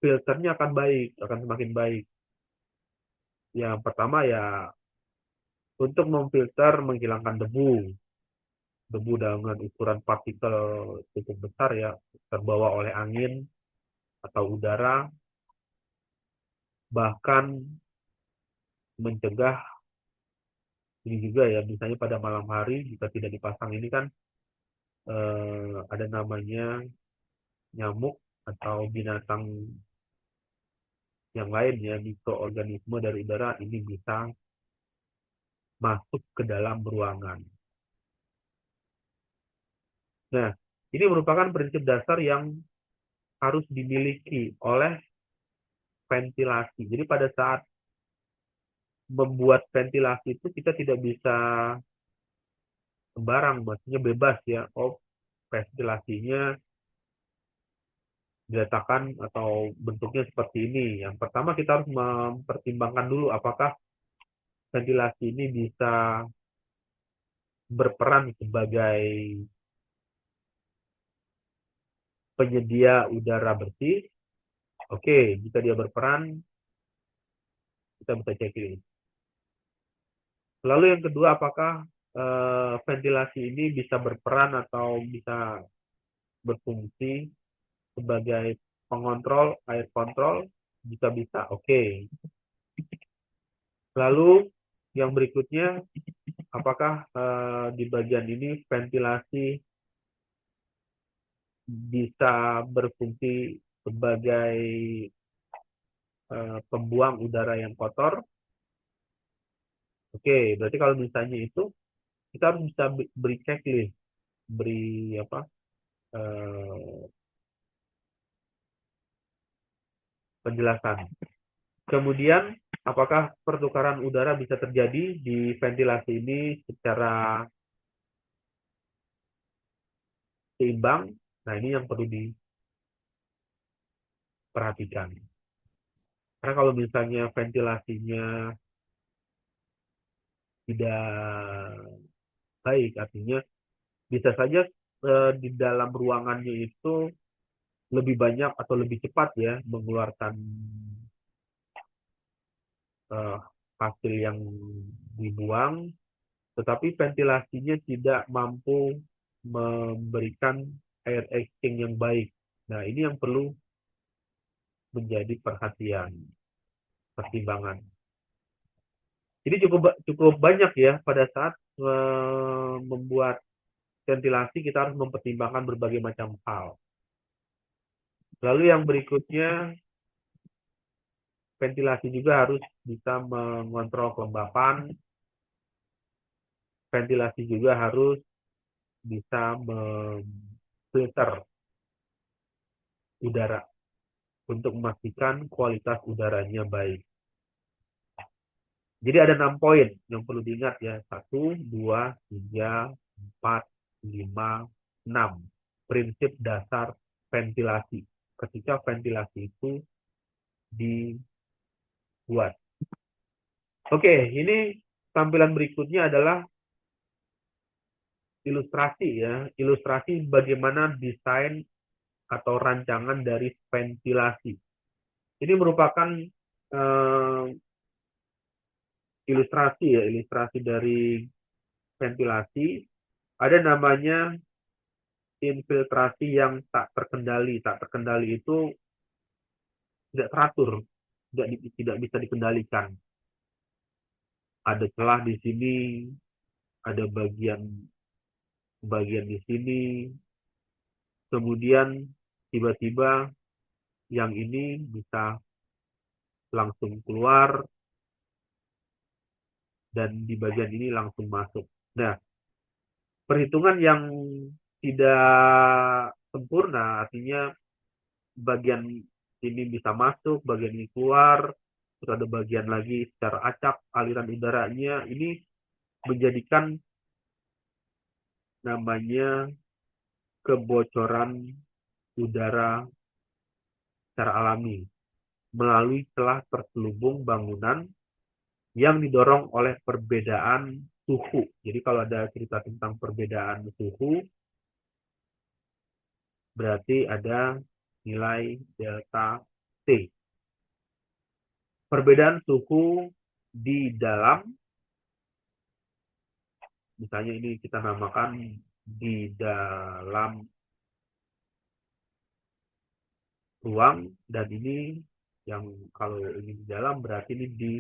filternya akan semakin baik. Yang pertama ya untuk memfilter, menghilangkan debu dengan ukuran partikel cukup besar ya, terbawa oleh angin atau udara, bahkan mencegah ini juga ya, misalnya pada malam hari jika tidak dipasang ini kan ada namanya nyamuk atau binatang yang lain ya, mikroorganisme dari udara ini bisa masuk ke dalam ruangan. Nah, ini merupakan prinsip dasar yang harus dimiliki oleh ventilasi. Jadi pada saat membuat ventilasi itu kita tidak bisa sembarang, maksudnya bebas ya. Oh, ventilasinya diletakkan atau bentuknya seperti ini. Yang pertama kita harus mempertimbangkan dulu apakah ventilasi ini bisa berperan sebagai penyedia udara bersih. Oke, jika dia berperan, kita bisa checklist. Lalu yang kedua, apakah ventilasi ini bisa berperan atau bisa berfungsi sebagai pengontrol air kontrol? Jika bisa, oke. Lalu yang berikutnya, apakah di bagian ini ventilasi bisa berfungsi sebagai pembuang udara yang kotor? Oke, berarti kalau misalnya itu kita harus bisa beri checklist, beri apa penjelasan. Kemudian, apakah pertukaran udara bisa terjadi di ventilasi ini secara seimbang? Nah, ini yang perlu diperhatikan. Karena kalau misalnya ventilasinya tidak baik, artinya bisa saja di dalam ruangannya itu lebih banyak atau lebih cepat ya mengeluarkan hasil yang dibuang, tetapi ventilasinya tidak mampu memberikan air exchange yang baik. Nah, ini yang perlu menjadi perhatian, pertimbangan. Jadi cukup banyak ya pada saat membuat ventilasi kita harus mempertimbangkan berbagai macam hal. Lalu yang berikutnya, ventilasi juga harus bisa mengontrol kelembapan. Ventilasi juga harus bisa memfilter udara untuk memastikan kualitas udaranya baik. Jadi ada 6 poin yang perlu diingat ya. 1, 2, 3, 4, 5, 6. Prinsip dasar ventilasi. Ketika ventilasi itu dibuat. Oke, ini tampilan berikutnya adalah ilustrasi ya. Ilustrasi bagaimana desain atau rancangan dari ventilasi. Ini merupakan ilustrasi ya, ilustrasi dari ventilasi. Ada namanya infiltrasi yang tak terkendali. Tak terkendali itu tidak teratur, tidak bisa dikendalikan. Ada celah di sini, ada bagian di sini, kemudian tiba-tiba yang ini bisa langsung keluar dan di bagian ini langsung masuk. Nah, perhitungan yang tidak sempurna artinya bagian ini bisa masuk, bagian ini keluar, terus ada bagian lagi secara acak aliran udaranya, ini menjadikan namanya kebocoran udara secara alami melalui celah terselubung bangunan yang didorong oleh perbedaan suhu. Jadi kalau ada cerita tentang perbedaan suhu, berarti ada nilai delta T. Perbedaan suhu di dalam, misalnya ini kita namakan di dalam ruang, dan ini yang kalau ini di dalam berarti ini di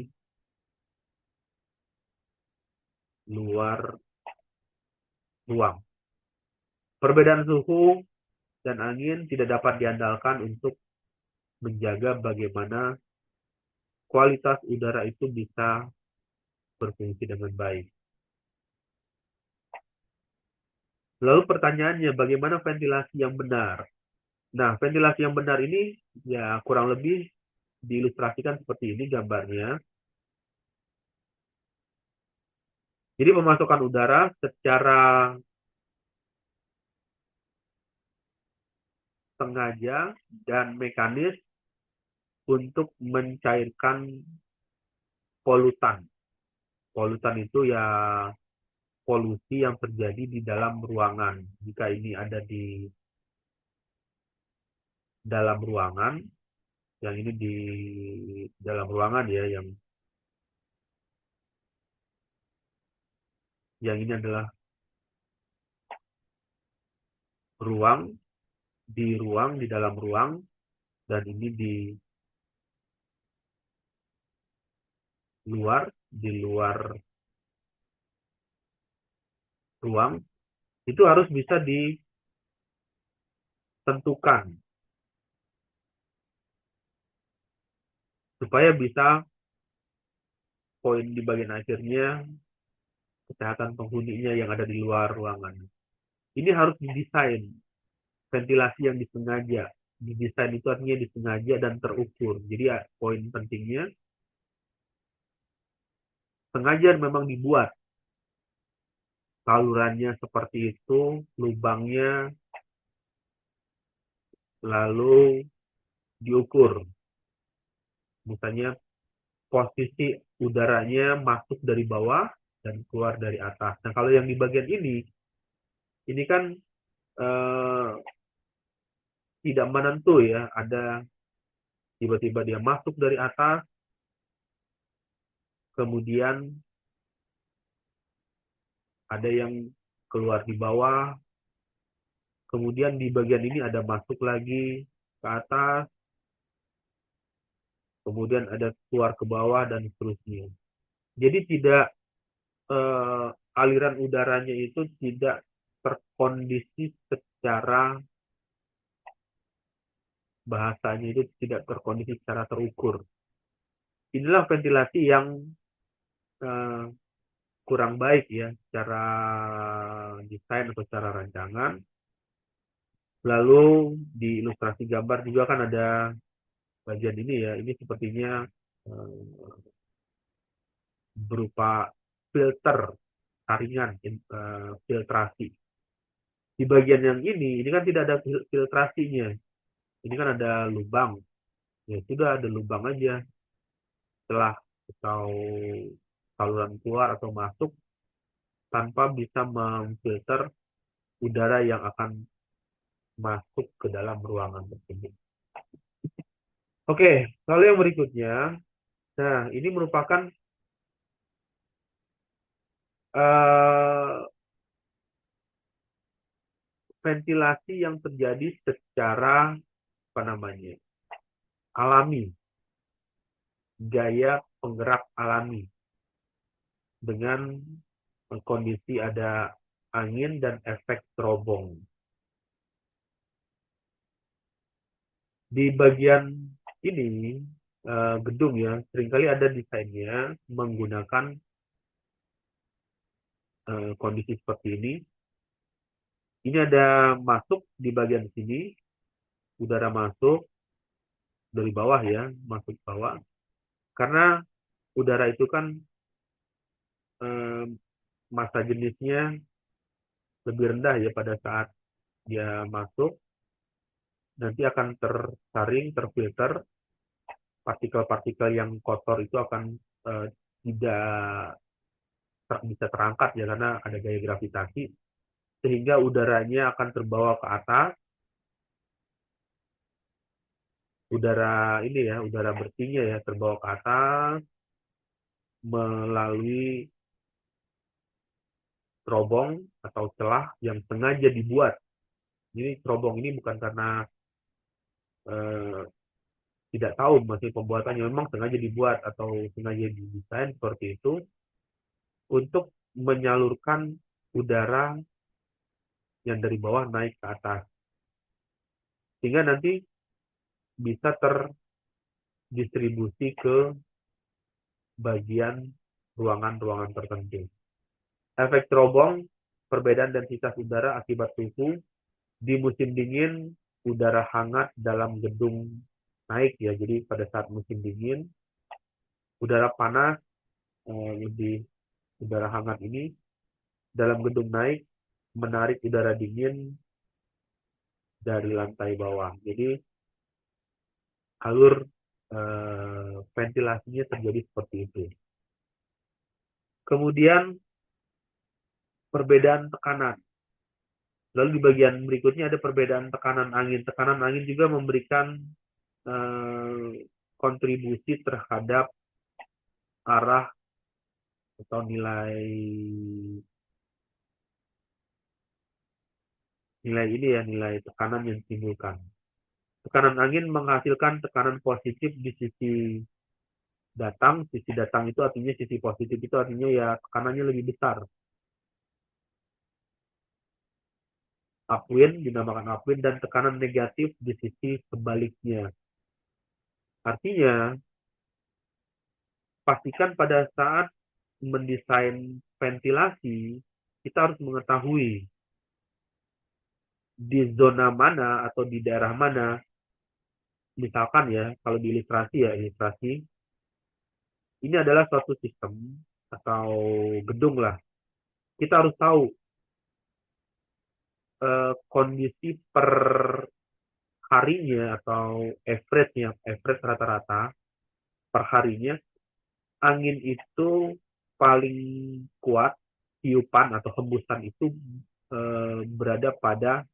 luar ruang. Perbedaan suhu dan angin tidak dapat diandalkan untuk menjaga bagaimana kualitas udara itu bisa berfungsi dengan baik. Lalu pertanyaannya, bagaimana ventilasi yang benar? Nah, ventilasi yang benar ini ya kurang lebih diilustrasikan seperti ini gambarnya. Jadi memasukkan udara secara sengaja dan mekanis untuk mencairkan polutan. Polutan itu ya polusi yang terjadi di dalam ruangan. Jika ini ada di dalam ruangan, yang ini di dalam ruangan ya, yang ini adalah ruang, di dalam ruang, dan ini di luar ruang, itu harus bisa ditentukan supaya bisa poin di bagian akhirnya kesehatan penghuninya yang ada di luar ruangan. Ini harus didesain ventilasi yang disengaja. Didesain itu artinya disengaja dan terukur. Jadi ya, poin pentingnya sengaja memang dibuat salurannya seperti itu, lubangnya lalu diukur. Misalnya posisi udaranya masuk dari bawah dan keluar dari atas. Nah, kalau yang di bagian ini kan tidak menentu ya, ada tiba-tiba dia masuk dari atas, kemudian ada yang keluar di bawah, kemudian di bagian ini ada masuk lagi ke atas, kemudian ada keluar ke bawah, dan seterusnya. Jadi tidak aliran udaranya itu tidak terkondisi secara, bahasanya itu tidak terkondisi secara terukur. Inilah ventilasi yang kurang baik ya secara desain atau secara rancangan. Lalu di ilustrasi gambar juga kan ada bagian ini ya, ini sepertinya berupa filter saringan, filtrasi. Di bagian yang ini kan tidak ada filtrasinya. Ini kan ada lubang. Ya sudah, ada lubang aja. Setelah atau saluran keluar atau masuk tanpa bisa memfilter udara yang akan masuk ke dalam ruangan tersebut. Oke, lalu yang berikutnya, nah ini merupakan ventilasi yang terjadi secara apa namanya alami, gaya penggerak alami dengan kondisi ada angin dan efek terobong. Di bagian ini gedung ya, seringkali ada desainnya menggunakan kondisi seperti ini. Ini ada masuk di bagian sini, udara masuk dari bawah ya, masuk bawah. Karena udara itu kan massa jenisnya lebih rendah ya pada saat dia masuk, nanti akan tersaring, terfilter, partikel-partikel yang kotor itu akan tidak bisa terangkat ya karena ada gaya gravitasi, sehingga udaranya akan terbawa ke atas. Udara bersihnya ya terbawa ke atas melalui terobong atau celah yang sengaja dibuat. Ini terobong ini bukan karena eh, tidak tahu masih pembuatannya, memang sengaja dibuat atau sengaja didesain seperti itu untuk menyalurkan udara yang dari bawah naik ke atas, sehingga nanti bisa terdistribusi ke bagian ruangan-ruangan tertentu. Efek terobong, perbedaan densitas udara akibat suhu. Di musim dingin, udara hangat dalam gedung naik ya. Jadi pada saat musim dingin, udara panas, udara hangat ini dalam gedung naik menarik udara dingin dari lantai bawah. Jadi alur ventilasinya terjadi seperti itu. Kemudian perbedaan tekanan. Lalu di bagian berikutnya ada perbedaan tekanan angin. Tekanan angin juga memberikan kontribusi terhadap arah atau nilai tekanan yang ditimbulkan. Tekanan angin menghasilkan tekanan positif di sisi datang. Sisi datang itu artinya sisi positif itu artinya ya tekanannya lebih besar. Upwind dinamakan upwind, dan tekanan negatif di sisi sebaliknya. Artinya pastikan pada saat mendesain ventilasi kita harus mengetahui di zona mana atau di daerah mana. Misalkan ya, kalau di ilustrasi ini adalah suatu sistem atau gedung lah. Kita harus tahu kondisi per harinya atau average rata-rata per harinya, angin itu paling kuat, tiupan atau hembusan itu berada pada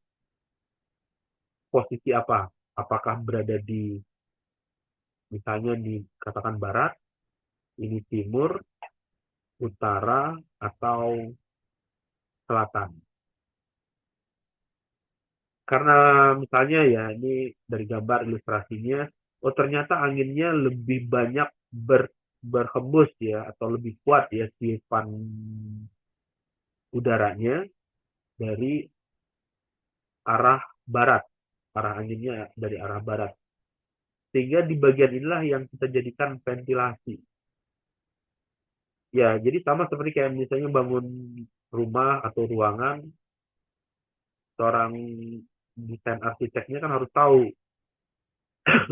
posisi apa? Apakah berada di, misalnya dikatakan barat, ini timur, utara, atau selatan. Karena misalnya ya, ini dari gambar ilustrasinya, oh ternyata anginnya lebih banyak berhembus ya, atau lebih kuat ya tiupan udaranya dari arah barat. Arah anginnya dari arah barat. Sehingga di bagian inilah yang kita jadikan ventilasi. Ya, jadi sama seperti kayak misalnya bangun rumah atau ruangan, seorang desain arsiteknya kan harus tahu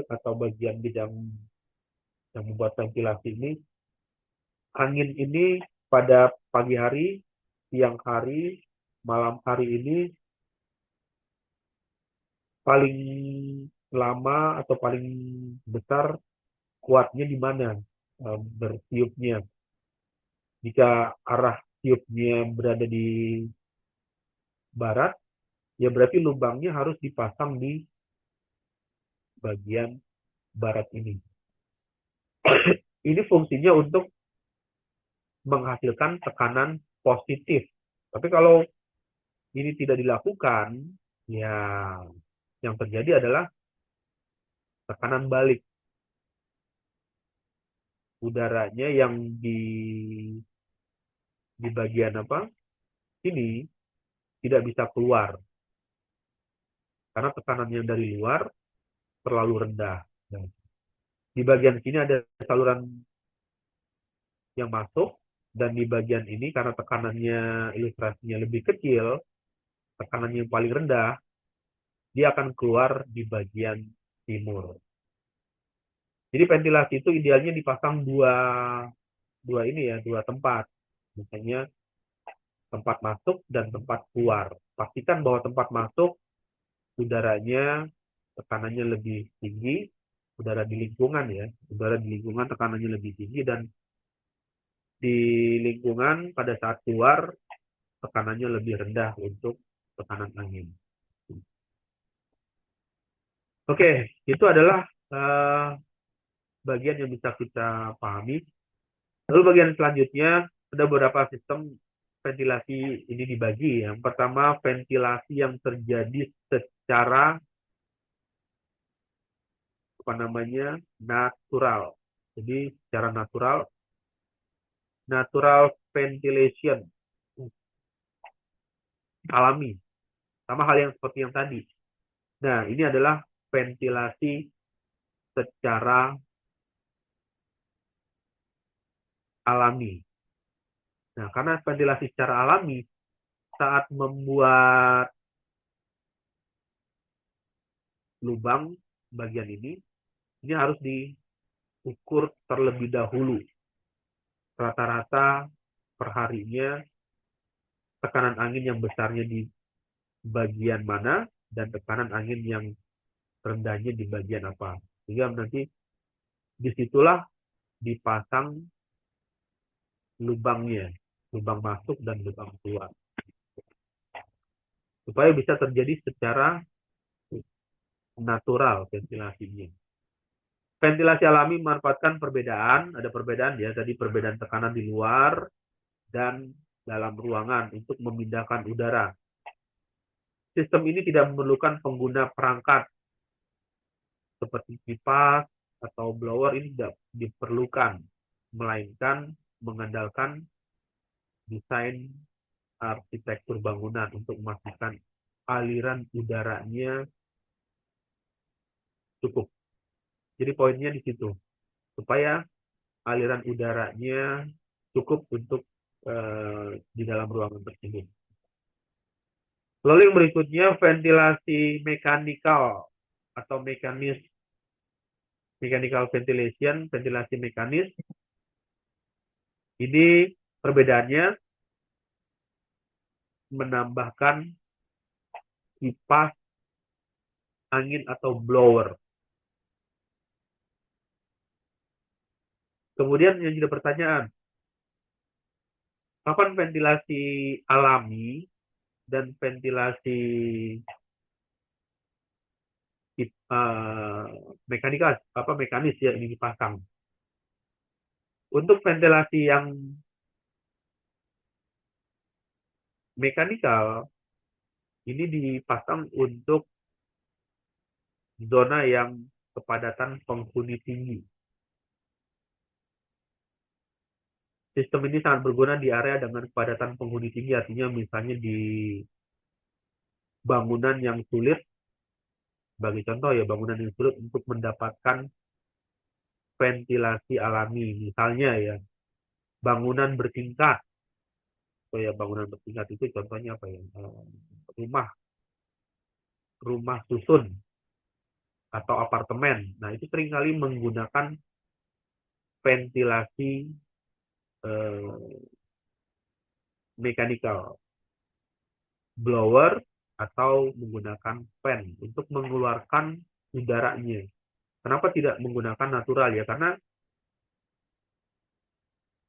atau bagian bidang yang membuat ventilasi ini, angin ini pada pagi hari, siang hari, malam hari ini paling lama atau paling besar kuatnya di mana bertiupnya. Jika arah tiupnya berada di barat, ya berarti lubangnya harus dipasang di bagian barat ini. Ini fungsinya untuk menghasilkan tekanan positif. Tapi kalau ini tidak dilakukan, ya yang terjadi adalah tekanan balik. Udaranya yang di bagian ini tidak bisa keluar karena tekanan yang dari luar terlalu rendah. Nah, di bagian sini ada saluran yang masuk, dan di bagian ini karena tekanannya ilustrasinya lebih kecil, tekanannya yang paling rendah, dia akan keluar di bagian timur. Jadi ventilasi itu idealnya dipasang dua tempat. Misalnya tempat masuk dan tempat keluar. Pastikan bahwa tempat masuk udaranya tekanannya lebih tinggi, udara di lingkungan ya, udara di lingkungan tekanannya lebih tinggi, dan di lingkungan pada saat keluar tekanannya lebih rendah untuk tekanan angin. Oke, itu adalah bagian yang bisa kita pahami. Lalu bagian selanjutnya ada beberapa sistem ventilasi ini dibagi. Yang pertama, ventilasi yang terjadi secara natural. Jadi secara natural ventilation, alami. Sama hal yang seperti yang tadi. Nah, ini adalah ventilasi secara alami. Nah, karena ventilasi secara alami, saat membuat lubang bagian ini harus diukur terlebih dahulu. Rata-rata perharinya tekanan angin yang besarnya di bagian mana dan tekanan angin yang rendahnya di bagian apa. Sehingga nanti disitulah dipasang lubangnya, lubang masuk dan lubang keluar. Supaya bisa terjadi secara natural ventilasinya. Ventilasi alami memanfaatkan perbedaan, ada perbedaan ya, tadi perbedaan tekanan di luar dan dalam ruangan untuk memindahkan udara. Sistem ini tidak memerlukan pengguna perangkat seperti kipas atau blower, ini tidak diperlukan, melainkan mengandalkan desain arsitektur bangunan untuk memastikan aliran udaranya cukup. Jadi poinnya di situ, supaya aliran udaranya cukup untuk di dalam ruangan tersebut. Lalu yang berikutnya ventilasi mekanikal atau mechanical ventilation, ventilasi mekanis. Ini perbedaannya menambahkan kipas angin atau blower. Kemudian yang jadi pertanyaan, kapan ventilasi alami dan ventilasi mekanis ya ini dipasang? Untuk ventilasi yang mekanikal ini dipasang untuk zona yang kepadatan penghuni tinggi. Sistem ini sangat berguna di area dengan kepadatan penghuni tinggi, artinya misalnya di bangunan yang sulit, bagi contoh ya, bangunan yang sulit untuk mendapatkan ventilasi alami. Misalnya ya, bangunan bertingkat. Oh ya, bangunan bertingkat itu contohnya apa ya? Rumah susun atau apartemen. Nah, itu seringkali menggunakan ventilasi mechanical blower atau menggunakan fan untuk mengeluarkan udaranya. Kenapa tidak menggunakan natural ya? Karena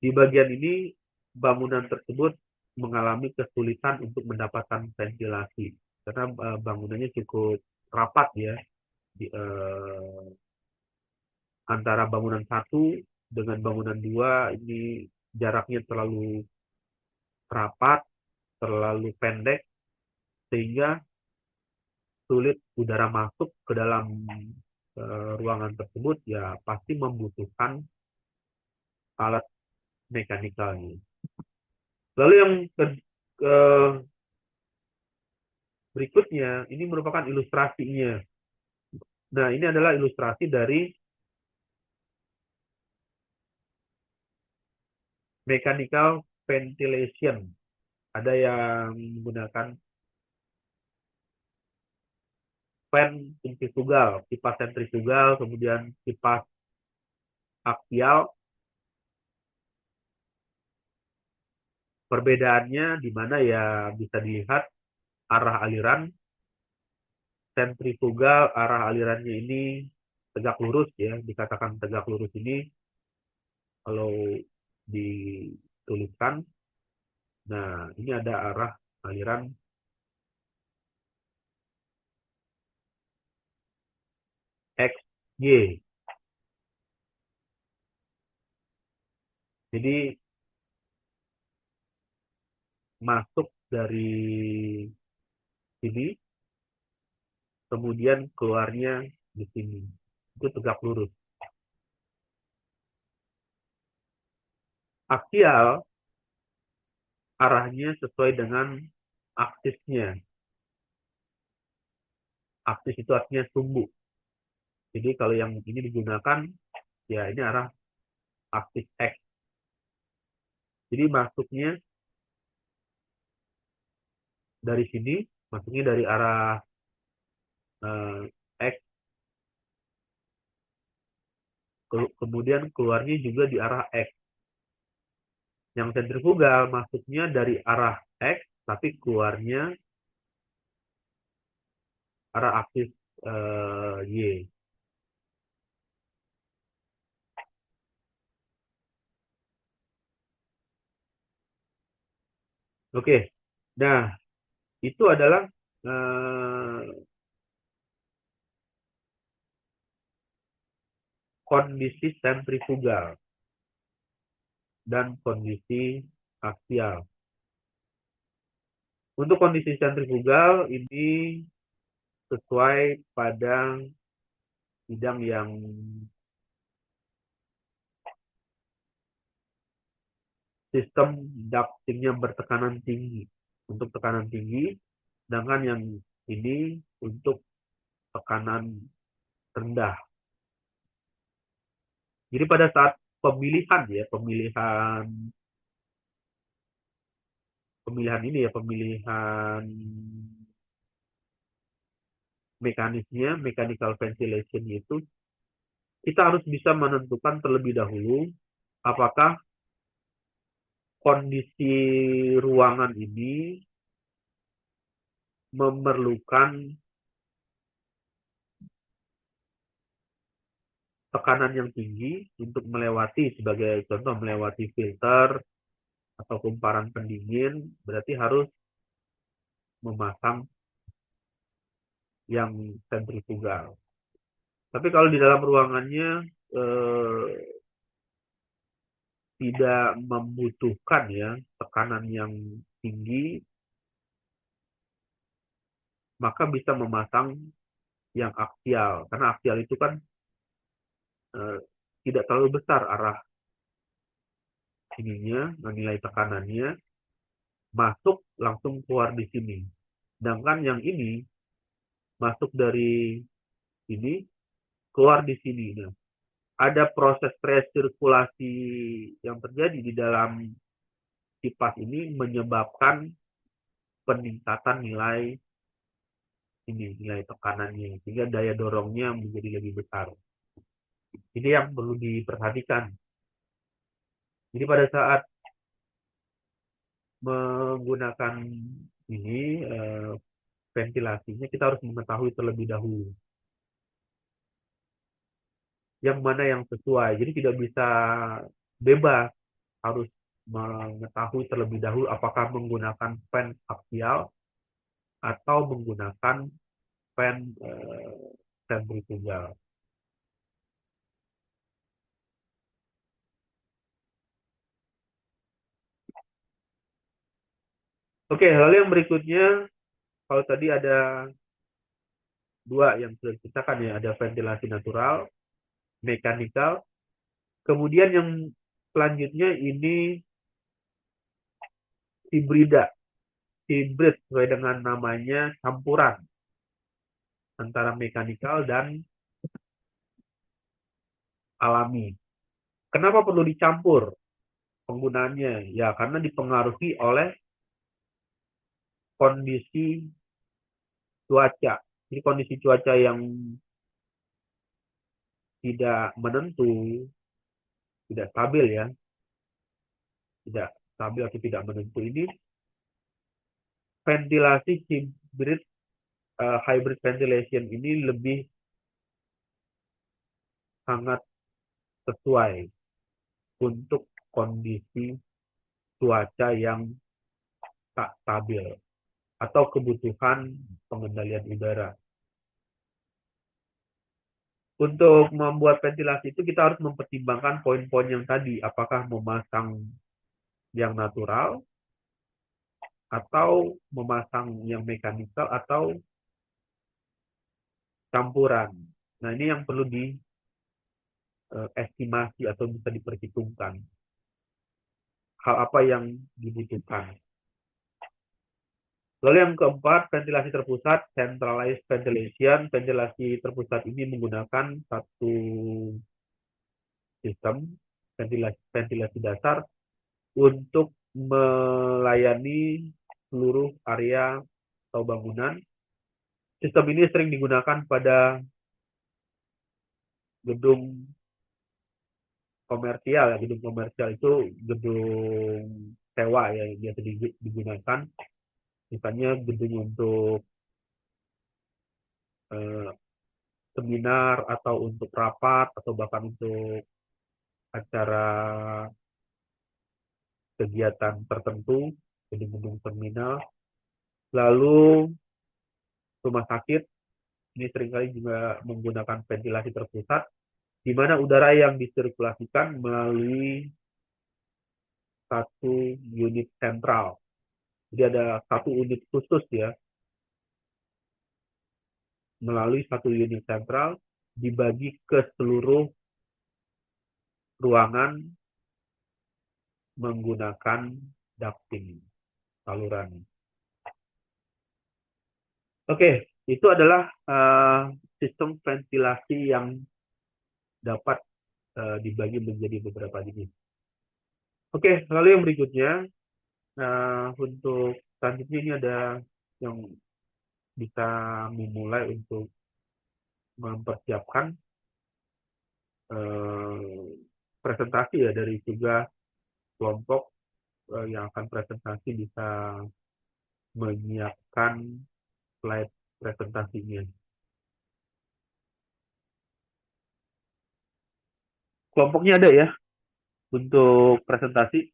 di bagian ini bangunan tersebut mengalami kesulitan untuk mendapatkan ventilasi karena bangunannya cukup rapat ya, antara bangunan satu dengan bangunan dua ini jaraknya terlalu rapat, terlalu pendek, sehingga sulit udara masuk ke dalam ruangan tersebut, ya pasti membutuhkan alat mekanikalnya. Lalu yang berikutnya, ini merupakan ilustrasinya. Nah, ini adalah ilustrasi dari mechanical ventilation. Ada yang menggunakan fan sentrifugal, kipas sentrifugal, kemudian kipas aksial, Perbedaannya di mana ya bisa dilihat arah aliran sentrifugal, arah alirannya ini tegak lurus ya, dikatakan tegak lurus ini kalau dituliskan. Nah, ini ada arah aliran X, Y. Jadi masuk dari sini, kemudian keluarnya di sini. Itu tegak lurus. Aksial, arahnya sesuai dengan aksisnya. Aksis itu artinya sumbu. Jadi kalau yang ini digunakan, ya ini arah aksis X. Jadi masuknya dari sini, masuknya dari arah X, kemudian keluarnya juga di arah X. Yang sentrifugal masuknya dari arah X, tapi keluarnya arah aksis Y. Oke, nah itu adalah kondisi sentrifugal dan kondisi aksial. Untuk kondisi sentrifugal ini sesuai pada bidang yang sistem ductingnya bertekanan tinggi. Untuk tekanan tinggi, sedangkan yang ini untuk tekanan rendah. Jadi pada saat pemilihan ya, pemilihan ini ya, pemilihan mekanisnya, mechanical ventilation itu, kita harus bisa menentukan terlebih dahulu apakah kondisi ruangan ini memerlukan tekanan yang tinggi untuk melewati, sebagai contoh melewati filter atau kumparan pendingin, berarti harus memasang yang sentrifugal. Tapi kalau di dalam ruangannya tidak membutuhkan ya tekanan yang tinggi, maka bisa memasang yang aksial, karena aksial itu kan tidak terlalu besar arah ininya, nilai tekanannya, masuk langsung keluar di sini. Sedangkan yang ini masuk dari sini, keluar di sini. Nah, ada proses resirkulasi yang terjadi di dalam kipas ini menyebabkan peningkatan nilai ini, nilai tekanannya, sehingga daya dorongnya menjadi lebih besar. Ini yang perlu diperhatikan. Jadi pada saat menggunakan ini ventilasinya, kita harus mengetahui terlebih dahulu yang mana yang sesuai. Jadi tidak bisa bebas, harus mengetahui terlebih dahulu apakah menggunakan fan aksial atau menggunakan fan sentrifugal. Oke, hal yang berikutnya, kalau tadi ada dua yang sudah diceritakan ya, ada ventilasi natural, mekanikal. Kemudian yang selanjutnya ini hibrid sesuai dengan namanya, campuran antara mekanikal dan alami. Kenapa perlu dicampur penggunaannya? Ya, karena dipengaruhi oleh kondisi cuaca. Jadi kondisi cuaca yang tidak menentu, tidak stabil ya, tidak stabil atau tidak menentu ini, ventilasi hybrid ventilation ini lebih sangat sesuai untuk kondisi cuaca yang tak stabil atau kebutuhan pengendalian udara. Untuk membuat ventilasi itu kita harus mempertimbangkan poin-poin yang tadi, apakah memasang yang natural atau memasang yang mekanikal atau campuran. Nah, ini yang perlu diestimasi atau bisa diperhitungkan. Hal apa yang dibutuhkan. Lalu yang keempat, ventilasi terpusat, centralized ventilation. Ventilasi terpusat ini menggunakan satu sistem ventilasi dasar untuk melayani seluruh area atau bangunan. Sistem ini sering digunakan pada gedung komersial. Gedung komersial itu gedung sewa yang biasa digunakan. Misalnya gedung untuk seminar atau untuk rapat atau bahkan untuk acara kegiatan tertentu, gedung-gedung terminal. Lalu rumah sakit ini seringkali juga menggunakan ventilasi terpusat, di mana udara yang disirkulasikan melalui satu unit sentral. Jadi ada satu unit khusus ya, melalui satu unit sentral dibagi ke seluruh ruangan menggunakan ducting, saluran. Oke, itu adalah sistem ventilasi yang dapat dibagi menjadi beberapa jenis. Oke, lalu yang berikutnya, untuk selanjutnya ini ada yang bisa memulai untuk mempersiapkan presentasi ya dari tiga kelompok yang akan presentasi bisa menyiapkan slide presentasinya. Kelompoknya ada ya untuk presentasi.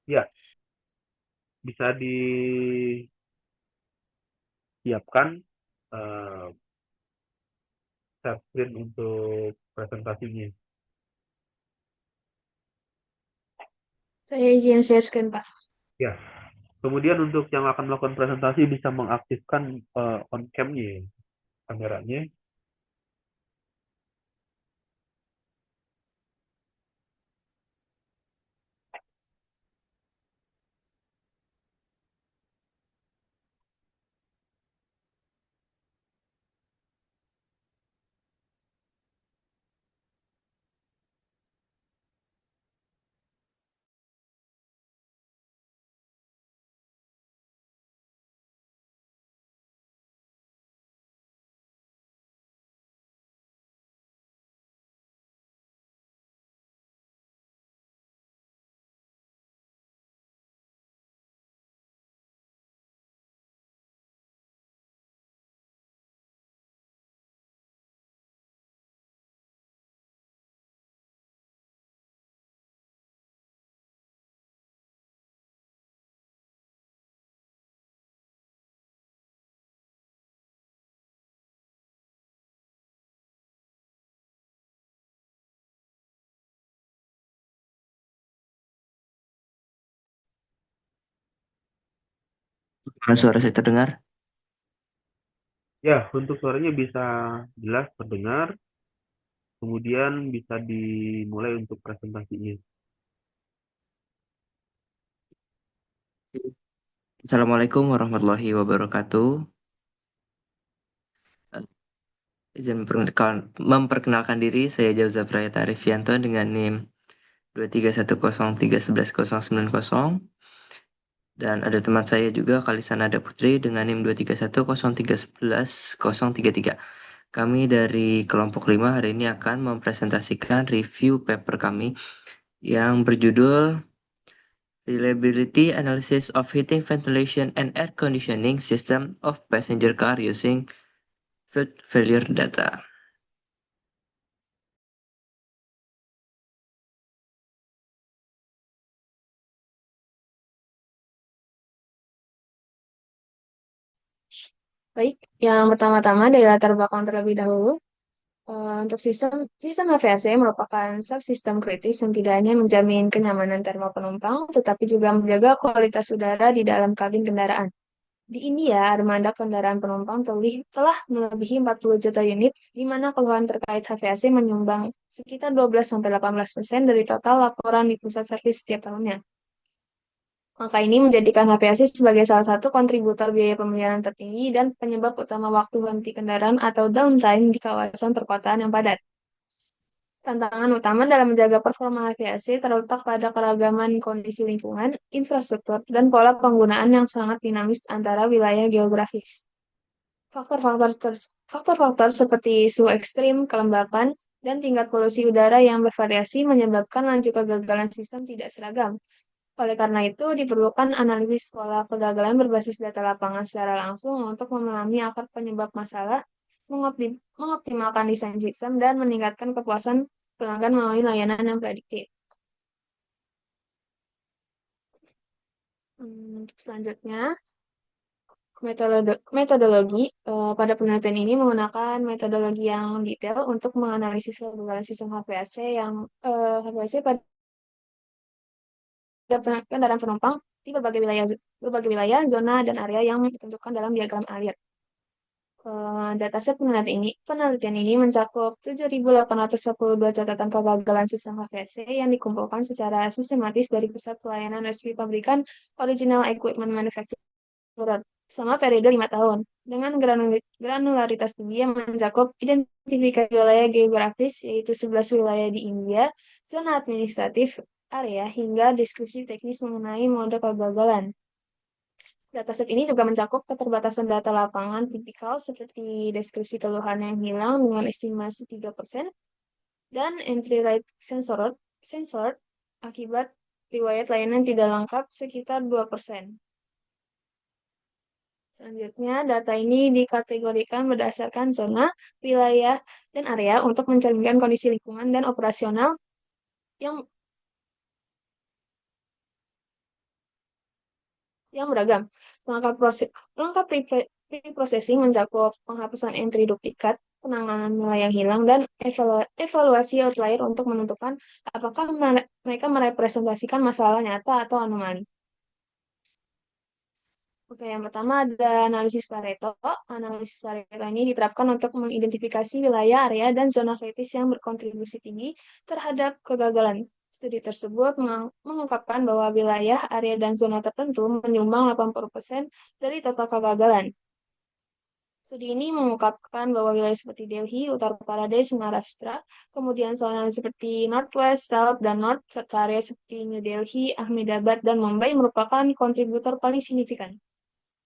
Ya, bisa disiapkan share screen untuk presentasinya. Saya izin share screen, Pak. Ya. Kemudian untuk yang akan melakukan presentasi bisa mengaktifkan on cam-nya, kameranya. Mana suara saya terdengar? Ya, untuk suaranya bisa jelas terdengar. Kemudian bisa dimulai untuk presentasinya. Assalamualaikum warahmatullahi wabarakatuh. Izin memperkenalkan diri, saya Jauza Prayata Arifianto dengan NIM 23103111090. Dan ada teman saya juga Kalisana Ada Putri dengan NIM 23103111033. Kami dari kelompok 5 hari ini akan mempresentasikan review paper kami yang berjudul Reliability Analysis of Heating, Ventilation, and Air Conditioning System of Passenger Car Using Field Failure Data. Baik, yang pertama-tama dari latar belakang terlebih dahulu. Untuk sistem HVAC merupakan subsistem kritis yang tidak hanya menjamin kenyamanan termal penumpang, tetapi juga menjaga kualitas udara di dalam kabin kendaraan. Di India, armada kendaraan penumpang telah melebihi 40 juta unit, di mana keluhan terkait HVAC menyumbang sekitar 12-18% dari total laporan di pusat servis setiap tahunnya. Angka ini menjadikan HVAC sebagai salah satu kontributor biaya pemeliharaan tertinggi dan penyebab utama waktu henti kendaraan atau downtime di kawasan perkotaan yang padat. Tantangan utama dalam menjaga performa HVAC terletak pada keragaman kondisi lingkungan, infrastruktur, dan pola penggunaan yang sangat dinamis antara wilayah geografis. Faktor-faktor seperti suhu ekstrim, kelembapan, dan tingkat polusi udara yang bervariasi menyebabkan laju kegagalan sistem tidak seragam. Oleh karena itu, diperlukan analisis pola kegagalan berbasis data lapangan secara langsung untuk memahami akar penyebab masalah, mengoptimalkan desain sistem, dan meningkatkan kepuasan pelanggan melalui layanan yang prediktif. Untuk selanjutnya, metodologi pada penelitian ini menggunakan metodologi yang detail untuk menganalisis kegagalan sistem HVAC pada kendaraan penumpang di berbagai wilayah, zona, dan area yang ditentukan dalam diagram alir. Dataset penelitian ini mencakup 7.842 catatan kegagalan sistem HVAC yang dikumpulkan secara sistematis dari Pusat Pelayanan Resmi Pabrikan Original Equipment Manufacturer selama periode 5 tahun, dengan granularitas tinggi yang mencakup identifikasi wilayah geografis, yaitu 11 wilayah di India, zona administratif, area, hingga deskripsi teknis mengenai mode kegagalan. Dataset ini juga mencakup keterbatasan data lapangan tipikal seperti deskripsi keluhan yang hilang dengan estimasi 3%, dan entry rate sensor akibat riwayat layanan tidak lengkap sekitar 2%. Selanjutnya, data ini dikategorikan berdasarkan zona, wilayah, dan area untuk mencerminkan kondisi lingkungan dan operasional yang beragam. Langkah pre-processing mencakup penghapusan entry duplikat, penanganan nilai yang hilang, dan evaluasi outlier untuk menentukan apakah mereka merepresentasikan masalah nyata atau anomali. Oke, yang pertama ada analisis Pareto. Analisis Pareto ini diterapkan untuk mengidentifikasi wilayah, area, dan zona kritis yang berkontribusi tinggi terhadap kegagalan. Studi tersebut mengungkapkan bahwa wilayah, area, dan zona tertentu menyumbang 80% dari total kegagalan. Studi ini mengungkapkan bahwa wilayah seperti Delhi, Uttar Pradesh, Maharashtra, kemudian zona seperti Northwest, South, dan North, serta area seperti New Delhi, Ahmedabad, dan Mumbai merupakan kontributor paling signifikan.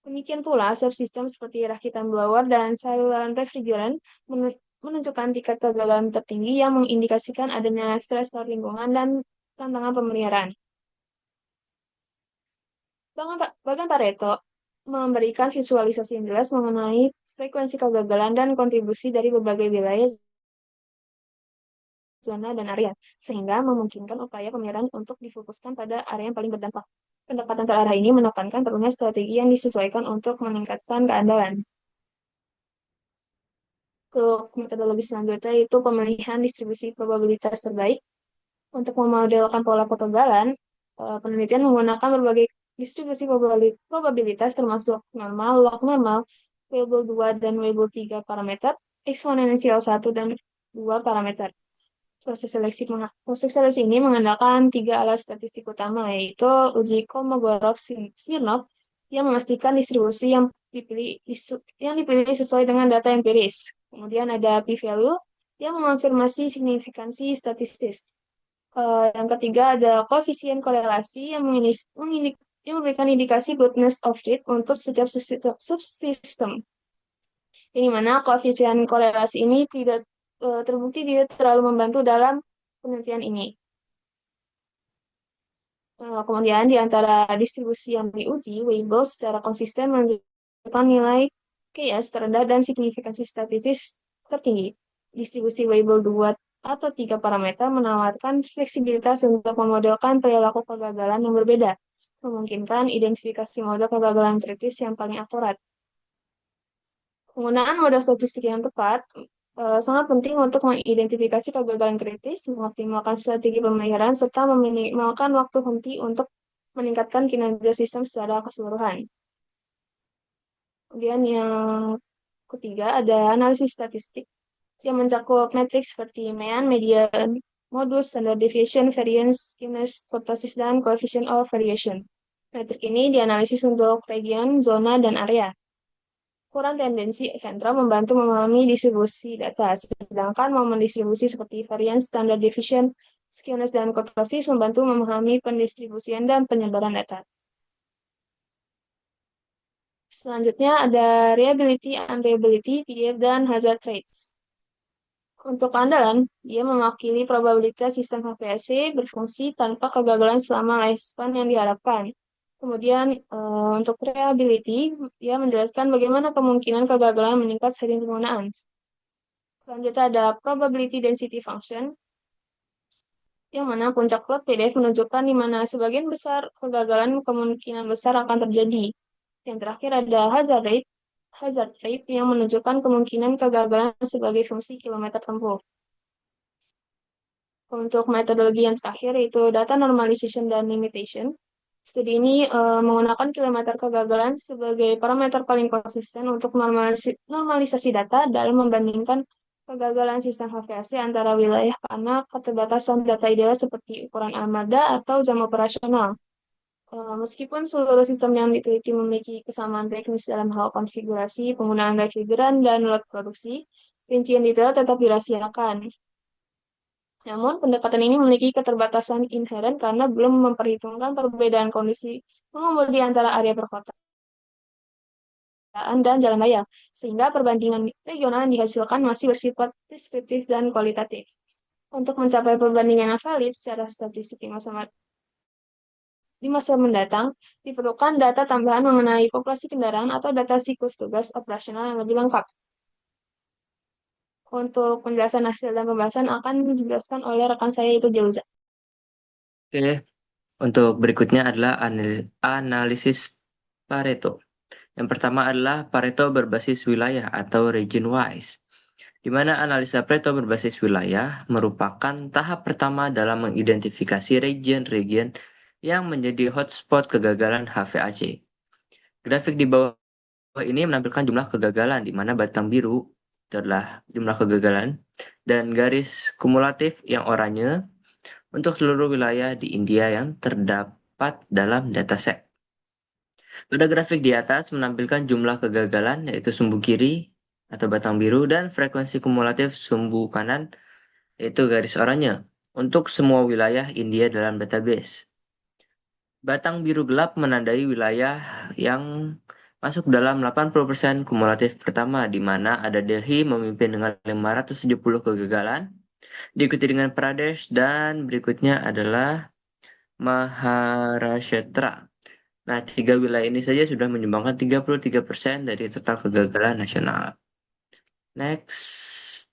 Demikian pula, subsistem seperti rakitan blower dan saluran refrigeran menunjukkan tingkat kegagalan tertinggi yang mengindikasikan adanya stresor lingkungan dan tantangan pemeliharaan. Bahkan Pareto memberikan visualisasi yang jelas mengenai frekuensi kegagalan dan kontribusi dari berbagai wilayah, zona, dan area, sehingga memungkinkan upaya pemeliharaan untuk difokuskan pada area yang paling berdampak. Pendekatan terarah ini menekankan perlunya strategi yang disesuaikan untuk meningkatkan keandalan. Untuk metodologi selanjutnya itu pemilihan distribusi probabilitas terbaik. Untuk memodelkan pola kegagalan, penelitian menggunakan berbagai distribusi probabilitas termasuk normal, log normal, Weibull 2 dan Weibull 3 parameter, eksponensial 1 dan 2 parameter. Proses seleksi ini mengandalkan 3 alat statistik utama, yaitu uji Kolmogorov-Smirnov yang memastikan distribusi yang dipilih sesuai dengan data empiris. Kemudian ada p-value yang mengonfirmasi signifikansi statistis. Yang ketiga ada koefisien korelasi yang memberikan indikasi goodness of fit untuk setiap subsistem. Ini mana koefisien korelasi ini tidak terbukti tidak terlalu membantu dalam penelitian ini. Kemudian di antara distribusi yang diuji, Weibull secara konsisten menunjukkan nilai QS terendah dan signifikansi statistis tertinggi. Distribusi Weibull 2 atau 3 parameter menawarkan fleksibilitas untuk memodelkan perilaku kegagalan yang berbeda, memungkinkan identifikasi model kegagalan kritis yang paling akurat. Penggunaan model statistik yang tepat sangat penting untuk mengidentifikasi kegagalan kritis, mengoptimalkan strategi pemeliharaan, serta meminimalkan waktu henti untuk meningkatkan kinerja sistem secara keseluruhan. Kemudian yang ketiga ada analisis statistik yang mencakup metrik seperti mean, median, modus, standard deviation, variance, skewness, kurtosis, dan coefficient of variation. Metrik ini dianalisis untuk region, zona, dan area. Ukuran tendensi sentra membantu memahami distribusi data, sedangkan momen distribusi seperti variance, standard deviation, skewness, dan kurtosis membantu memahami pendistribusian dan penyebaran data. Selanjutnya ada reliability, unreliability, PDF, dan hazard rates. Untuk keandalan, dia mewakili probabilitas sistem HPLC berfungsi tanpa kegagalan selama lifespan yang diharapkan. Kemudian untuk reliability, dia menjelaskan bagaimana kemungkinan kegagalan meningkat seiring penggunaan. Selanjutnya ada probability density function, yang mana puncak plot PDF menunjukkan di mana sebagian besar kegagalan kemungkinan besar akan terjadi. Yang terakhir ada hazard rate yang menunjukkan kemungkinan kegagalan sebagai fungsi kilometer tempuh. Untuk metodologi yang terakhir yaitu data normalization dan limitation. Studi ini menggunakan kilometer kegagalan sebagai parameter paling konsisten untuk normalisasi data dalam membandingkan kegagalan sistem HVAC antara wilayah karena keterbatasan data ideal seperti ukuran armada atau jam operasional. Meskipun seluruh sistem yang diteliti memiliki kesamaan teknis dalam hal konfigurasi, penggunaan refrigeran, dan lot produksi, rincian detail tetap dirahasiakan. Namun, pendekatan ini memiliki keterbatasan inheren karena belum memperhitungkan perbedaan kondisi pengemudi antara area perkotaan dan jalan raya, sehingga perbandingan regional yang dihasilkan masih bersifat deskriptif dan kualitatif. Untuk mencapai perbandingan yang valid secara statistik di masa mendatang, diperlukan data tambahan mengenai populasi kendaraan atau data siklus tugas operasional yang lebih lengkap. Untuk penjelasan hasil dan pembahasan akan dijelaskan oleh rekan saya itu Jauza. Oke, untuk berikutnya adalah analisis Pareto. Yang pertama adalah Pareto berbasis wilayah atau region wise, di mana analisa Pareto berbasis wilayah merupakan tahap pertama dalam mengidentifikasi region-region yang menjadi hotspot kegagalan HVAC. Grafik di bawah ini menampilkan jumlah kegagalan, di mana batang biru itu adalah jumlah kegagalan, dan garis kumulatif yang oranye untuk seluruh wilayah di India yang terdapat dalam dataset. Pada grafik di atas menampilkan jumlah kegagalan, yaitu sumbu kiri atau batang biru, dan frekuensi kumulatif sumbu kanan, yaitu garis oranye, untuk semua wilayah India dalam database. Batang biru gelap menandai wilayah yang masuk dalam 80% kumulatif pertama, di mana ada Delhi memimpin dengan 570 kegagalan, diikuti dengan Pradesh, dan berikutnya adalah Maharashtra. Nah, 3 wilayah ini saja sudah menyumbangkan 33% dari total kegagalan nasional. Next.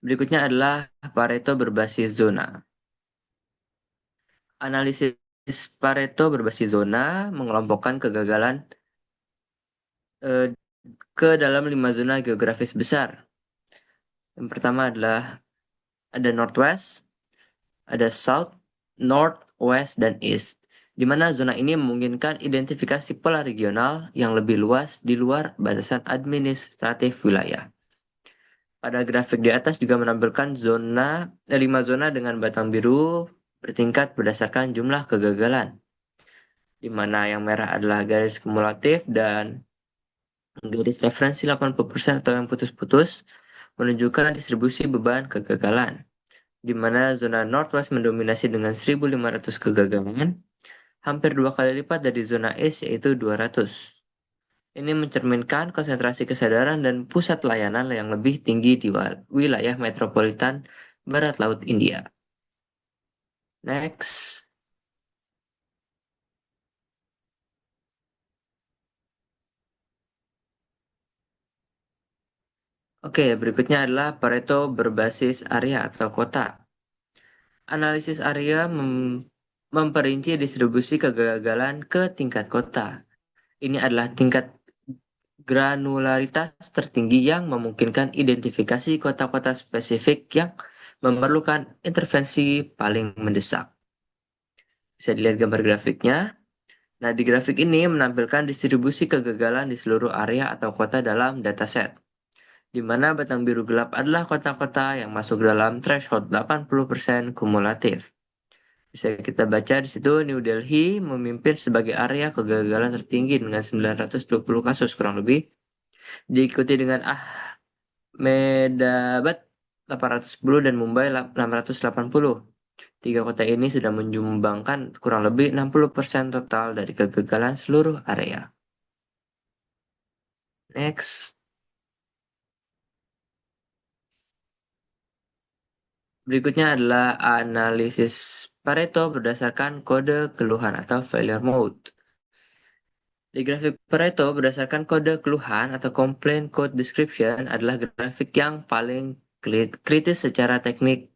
Berikutnya adalah Pareto berbasis zona. Analisis Pareto berbasis zona mengelompokkan kegagalan ke dalam 5 zona geografis besar. Yang pertama adalah ada Northwest, ada South, North, West, dan East, di mana zona ini memungkinkan identifikasi pola regional yang lebih luas di luar batasan administratif wilayah. Pada grafik di atas juga menampilkan 5 zona dengan batang biru bertingkat berdasarkan jumlah kegagalan, di mana yang merah adalah garis kumulatif dan garis referensi 80% atau yang putus-putus menunjukkan distribusi beban kegagalan. di mana zona Northwest mendominasi dengan 1.500 kegagalan, hampir 2 kali lipat dari zona East yaitu 200. Ini mencerminkan konsentrasi kesadaran dan pusat layanan yang lebih tinggi di wilayah metropolitan Barat Laut India. Next. Oke, berikutnya adalah Pareto berbasis area atau kota. Analisis area memperinci distribusi kegagalan ke tingkat kota. Ini adalah tingkat granularitas tertinggi yang memungkinkan identifikasi kota-kota spesifik yang memerlukan intervensi paling mendesak. Bisa dilihat gambar grafiknya. Nah, di grafik ini menampilkan distribusi kegagalan di seluruh area atau kota dalam dataset, di mana batang biru gelap adalah kota-kota yang masuk dalam threshold 80% kumulatif. Bisa kita baca di situ New Delhi memimpin sebagai area kegagalan tertinggi dengan 920 kasus kurang lebih, diikuti dengan Ahmedabad 810 dan Mumbai 680. Tiga kota ini sudah menyumbangkan kurang lebih 60% total dari kegagalan seluruh area. Next. Berikutnya adalah analisis Pareto berdasarkan kode keluhan atau failure mode. Di grafik Pareto berdasarkan kode keluhan atau complaint code description adalah grafik yang paling kritis secara teknis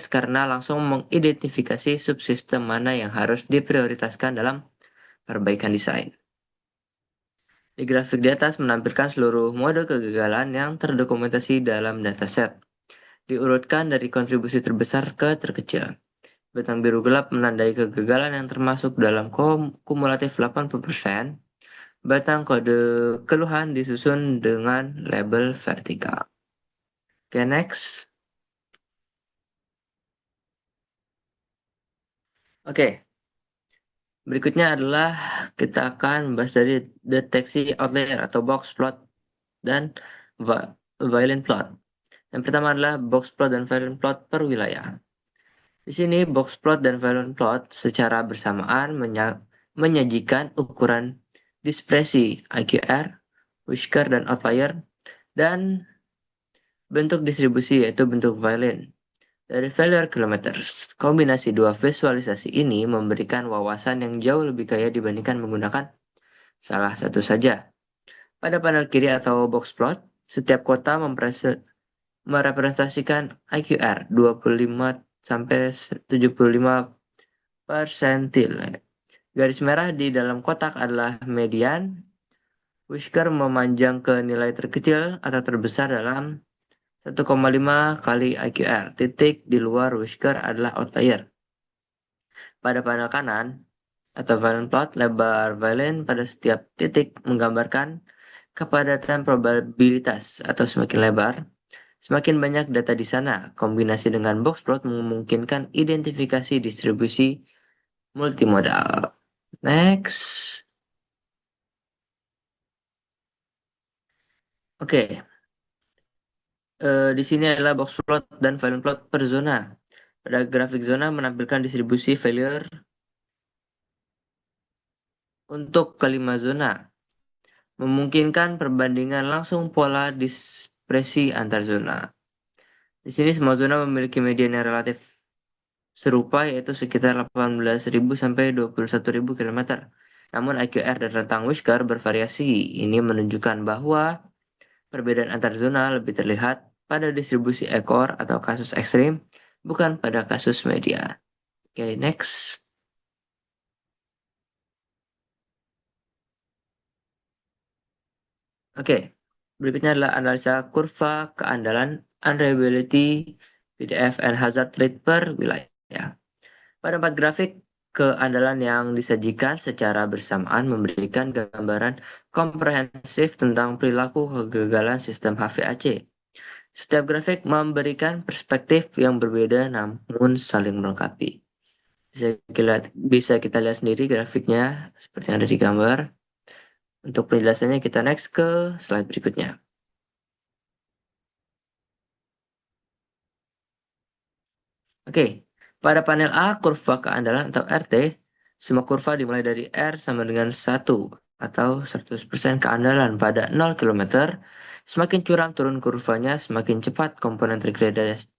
karena langsung mengidentifikasi subsistem mana yang harus diprioritaskan dalam perbaikan desain. Di grafik di atas menampilkan seluruh mode kegagalan yang terdokumentasi dalam dataset, diurutkan dari kontribusi terbesar ke terkecil. Batang biru gelap menandai kegagalan yang termasuk dalam kumulatif 80%. Batang kode keluhan disusun dengan label vertikal. Oke, next. Oke, berikutnya adalah kita akan membahas dari deteksi outlier atau box plot dan violent plot. Yang pertama adalah box plot dan violent plot per wilayah. Di sini box plot dan violent plot secara bersamaan menyajikan ukuran dispersi IQR, whisker, dan outlier, dan bentuk distribusi yaitu bentuk violent. Dari failure kilometers, kombinasi dua visualisasi ini memberikan wawasan yang jauh lebih kaya dibandingkan menggunakan salah satu saja. Pada panel kiri atau box plot, setiap kota merepresentasikan IQR 25 sampai 75 persentile. Garis merah di dalam kotak adalah median. Whisker memanjang ke nilai terkecil atau terbesar dalam 1,5 kali IQR. Titik di luar whisker adalah outlier. Pada panel kanan, atau violent plot, lebar violent pada setiap titik menggambarkan kepadatan probabilitas atau semakin lebar, semakin banyak data di sana. Kombinasi dengan box plot memungkinkan identifikasi distribusi multimodal. Next. Oke. Di sini adalah box plot dan violent plot per zona. Pada grafik zona menampilkan distribusi failure untuk kelima zona, memungkinkan perbandingan langsung pola dispersi antar zona. Di sini semua zona memiliki median yang relatif serupa yaitu sekitar 18.000 sampai 21.000 km. Namun IQR dan rentang whisker bervariasi. Ini menunjukkan bahwa perbedaan antar zona lebih terlihat pada distribusi ekor atau kasus ekstrim, bukan pada kasus media. Oke, next. Oke, berikutnya adalah analisa kurva keandalan unreliability PDF and hazard rate per wilayah. Pada 4 grafik, keandalan yang disajikan secara bersamaan memberikan gambaran komprehensif tentang perilaku kegagalan sistem HVAC. Setiap grafik memberikan perspektif yang berbeda namun saling melengkapi. Bisa kita lihat sendiri grafiknya seperti yang ada di gambar. Untuk penjelasannya kita next ke slide berikutnya. Oke, pada panel A, kurva keandalan atau RT, semua kurva dimulai dari R sama dengan 1 atau 100% keandalan pada 0 km. Semakin curam turun kurvanya, semakin cepat komponen terdegradasi.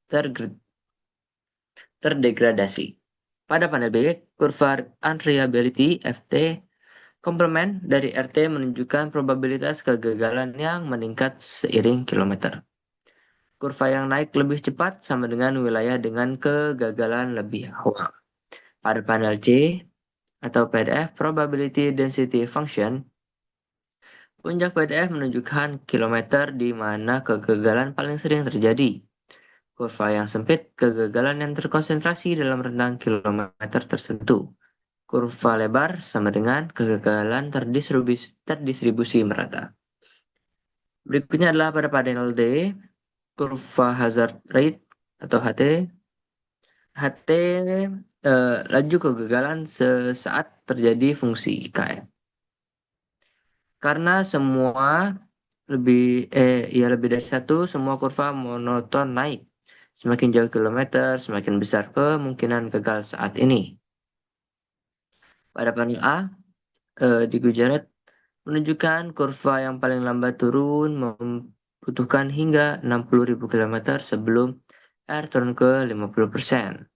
Pada panel B, kurva unreliability FT komplement dari RT menunjukkan probabilitas kegagalan yang meningkat seiring kilometer. Kurva yang naik lebih cepat sama dengan wilayah dengan kegagalan lebih awal. Pada panel C atau PDF Probability Density Function, puncak PDF menunjukkan kilometer di mana kegagalan paling sering terjadi. Kurva yang sempit, kegagalan yang terkonsentrasi dalam rentang kilometer tertentu. Kurva lebar sama dengan kegagalan terdistribusi merata. Berikutnya adalah pada panel D, kurva hazard rate atau HT. HT laju kegagalan sesaat terjadi fungsi IKM. Karena semua lebih dari satu, semua kurva monoton naik. Semakin jauh kilometer, semakin besar kemungkinan gagal saat ini. Pada panel A, di Gujarat menunjukkan kurva yang paling lambat turun membutuhkan hingga 60.000 km sebelum R turun ke 50%.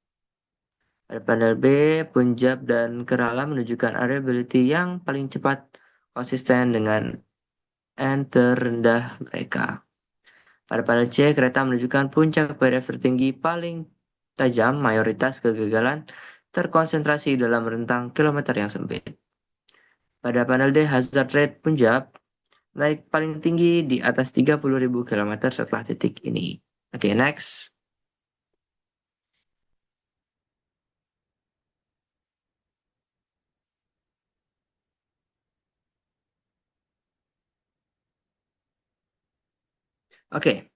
Pada panel B, Punjab dan Kerala menunjukkan variability yang paling cepat konsisten dengan N terendah mereka. Pada panel C, kereta menunjukkan puncak PDF tertinggi paling tajam, mayoritas kegagalan terkonsentrasi dalam rentang kilometer yang sempit. Pada panel D, hazard rate Punjab naik paling tinggi di atas 30.000 km setelah titik ini. Oke, next. Oke,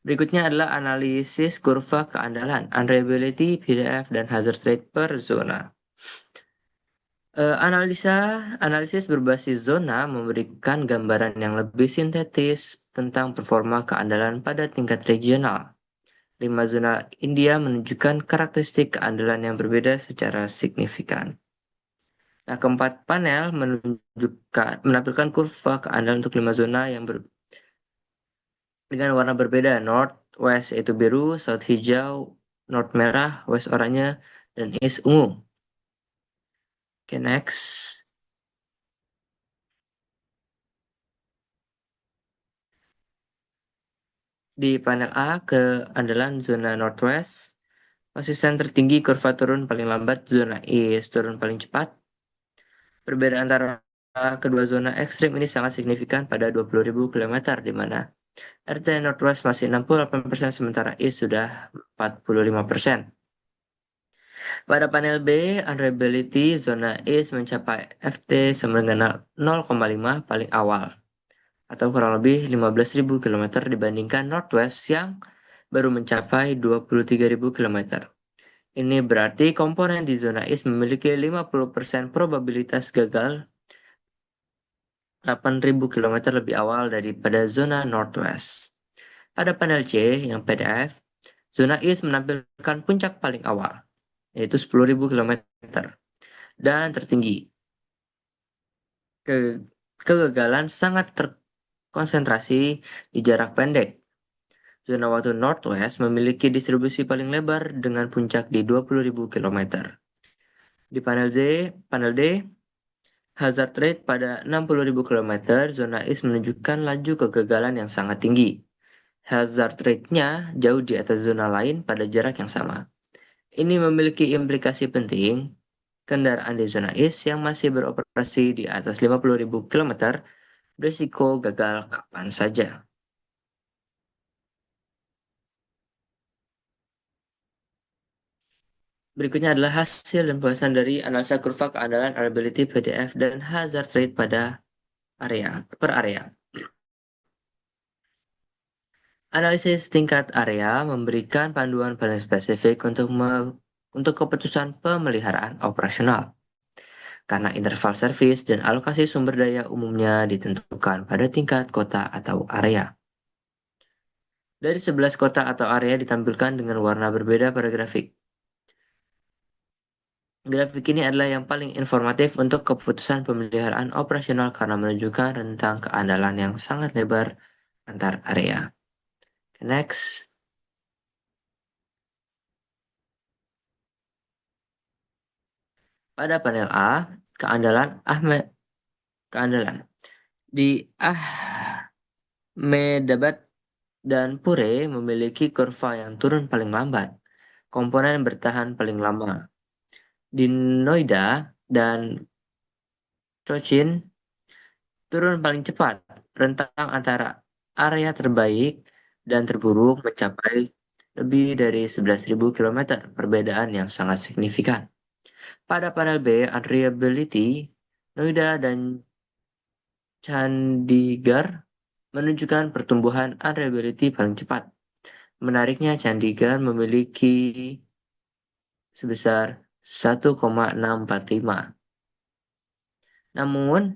berikutnya adalah analisis kurva keandalan, unreliability, PDF, dan hazard rate per zona. Analisis berbasis zona memberikan gambaran yang lebih sintetis tentang performa keandalan pada tingkat regional. 5 zona India menunjukkan karakteristik keandalan yang berbeda secara signifikan. Nah, keempat panel menampilkan kurva keandalan untuk 5 zona yang dengan warna berbeda. North, West yaitu biru, South hijau, North merah, West oranye, dan East ungu. Oke, next. Di panel A, keandalan zona Northwest, konsisten tertinggi, kurva turun paling lambat, zona East turun paling cepat. Perbedaan antara kedua zona ekstrim ini sangat signifikan pada 20.000 km, di mana RT Northwest masih 68%, sementara East sudah 45%. Pada panel B, unreliability zona East mencapai FT sama dengan 0,5 paling awal, atau kurang lebih 15.000 km dibandingkan Northwest yang baru mencapai 23.000 km. Ini berarti komponen di zona East memiliki 50% probabilitas gagal 8.000 km lebih awal daripada zona Northwest. Pada panel C yang PDF, zona East menampilkan puncak paling awal, yaitu 10.000 km dan tertinggi. Kegagalan sangat terkonsentrasi di jarak pendek. Zona waktu Northwest memiliki distribusi paling lebar dengan puncak di 20.000 km. Di panel D, hazard rate pada 60.000 km, zona East menunjukkan laju kegagalan yang sangat tinggi. Hazard rate-nya jauh di atas zona lain pada jarak yang sama. Ini memiliki implikasi penting. Kendaraan di zona East yang masih beroperasi di atas 50.000 km berisiko gagal kapan saja. Berikutnya adalah hasil dan pembahasan dari analisa kurva keandalan, reliability, PDF, dan hazard rate pada per area. Analisis tingkat area memberikan panduan paling spesifik untuk keputusan pemeliharaan operasional. Karena interval service dan alokasi sumber daya umumnya ditentukan pada tingkat kota atau area. dari 11 kota atau area ditampilkan dengan warna berbeda pada grafik. Grafik ini adalah yang paling informatif untuk keputusan pemeliharaan operasional karena menunjukkan rentang keandalan yang sangat lebar antar area. Next, pada panel A, keandalan di Ahmedabad dan Pure memiliki kurva yang turun paling lambat. Komponen bertahan paling lama. Di Noida dan Cochin turun paling cepat. Rentang antara area terbaik dan terburuk mencapai lebih dari 11.000 km, perbedaan yang sangat signifikan. Pada panel B, Unreliability, Noida dan Chandigarh menunjukkan pertumbuhan unreliability paling cepat. Menariknya, Chandigarh memiliki sebesar 1,645. Namun,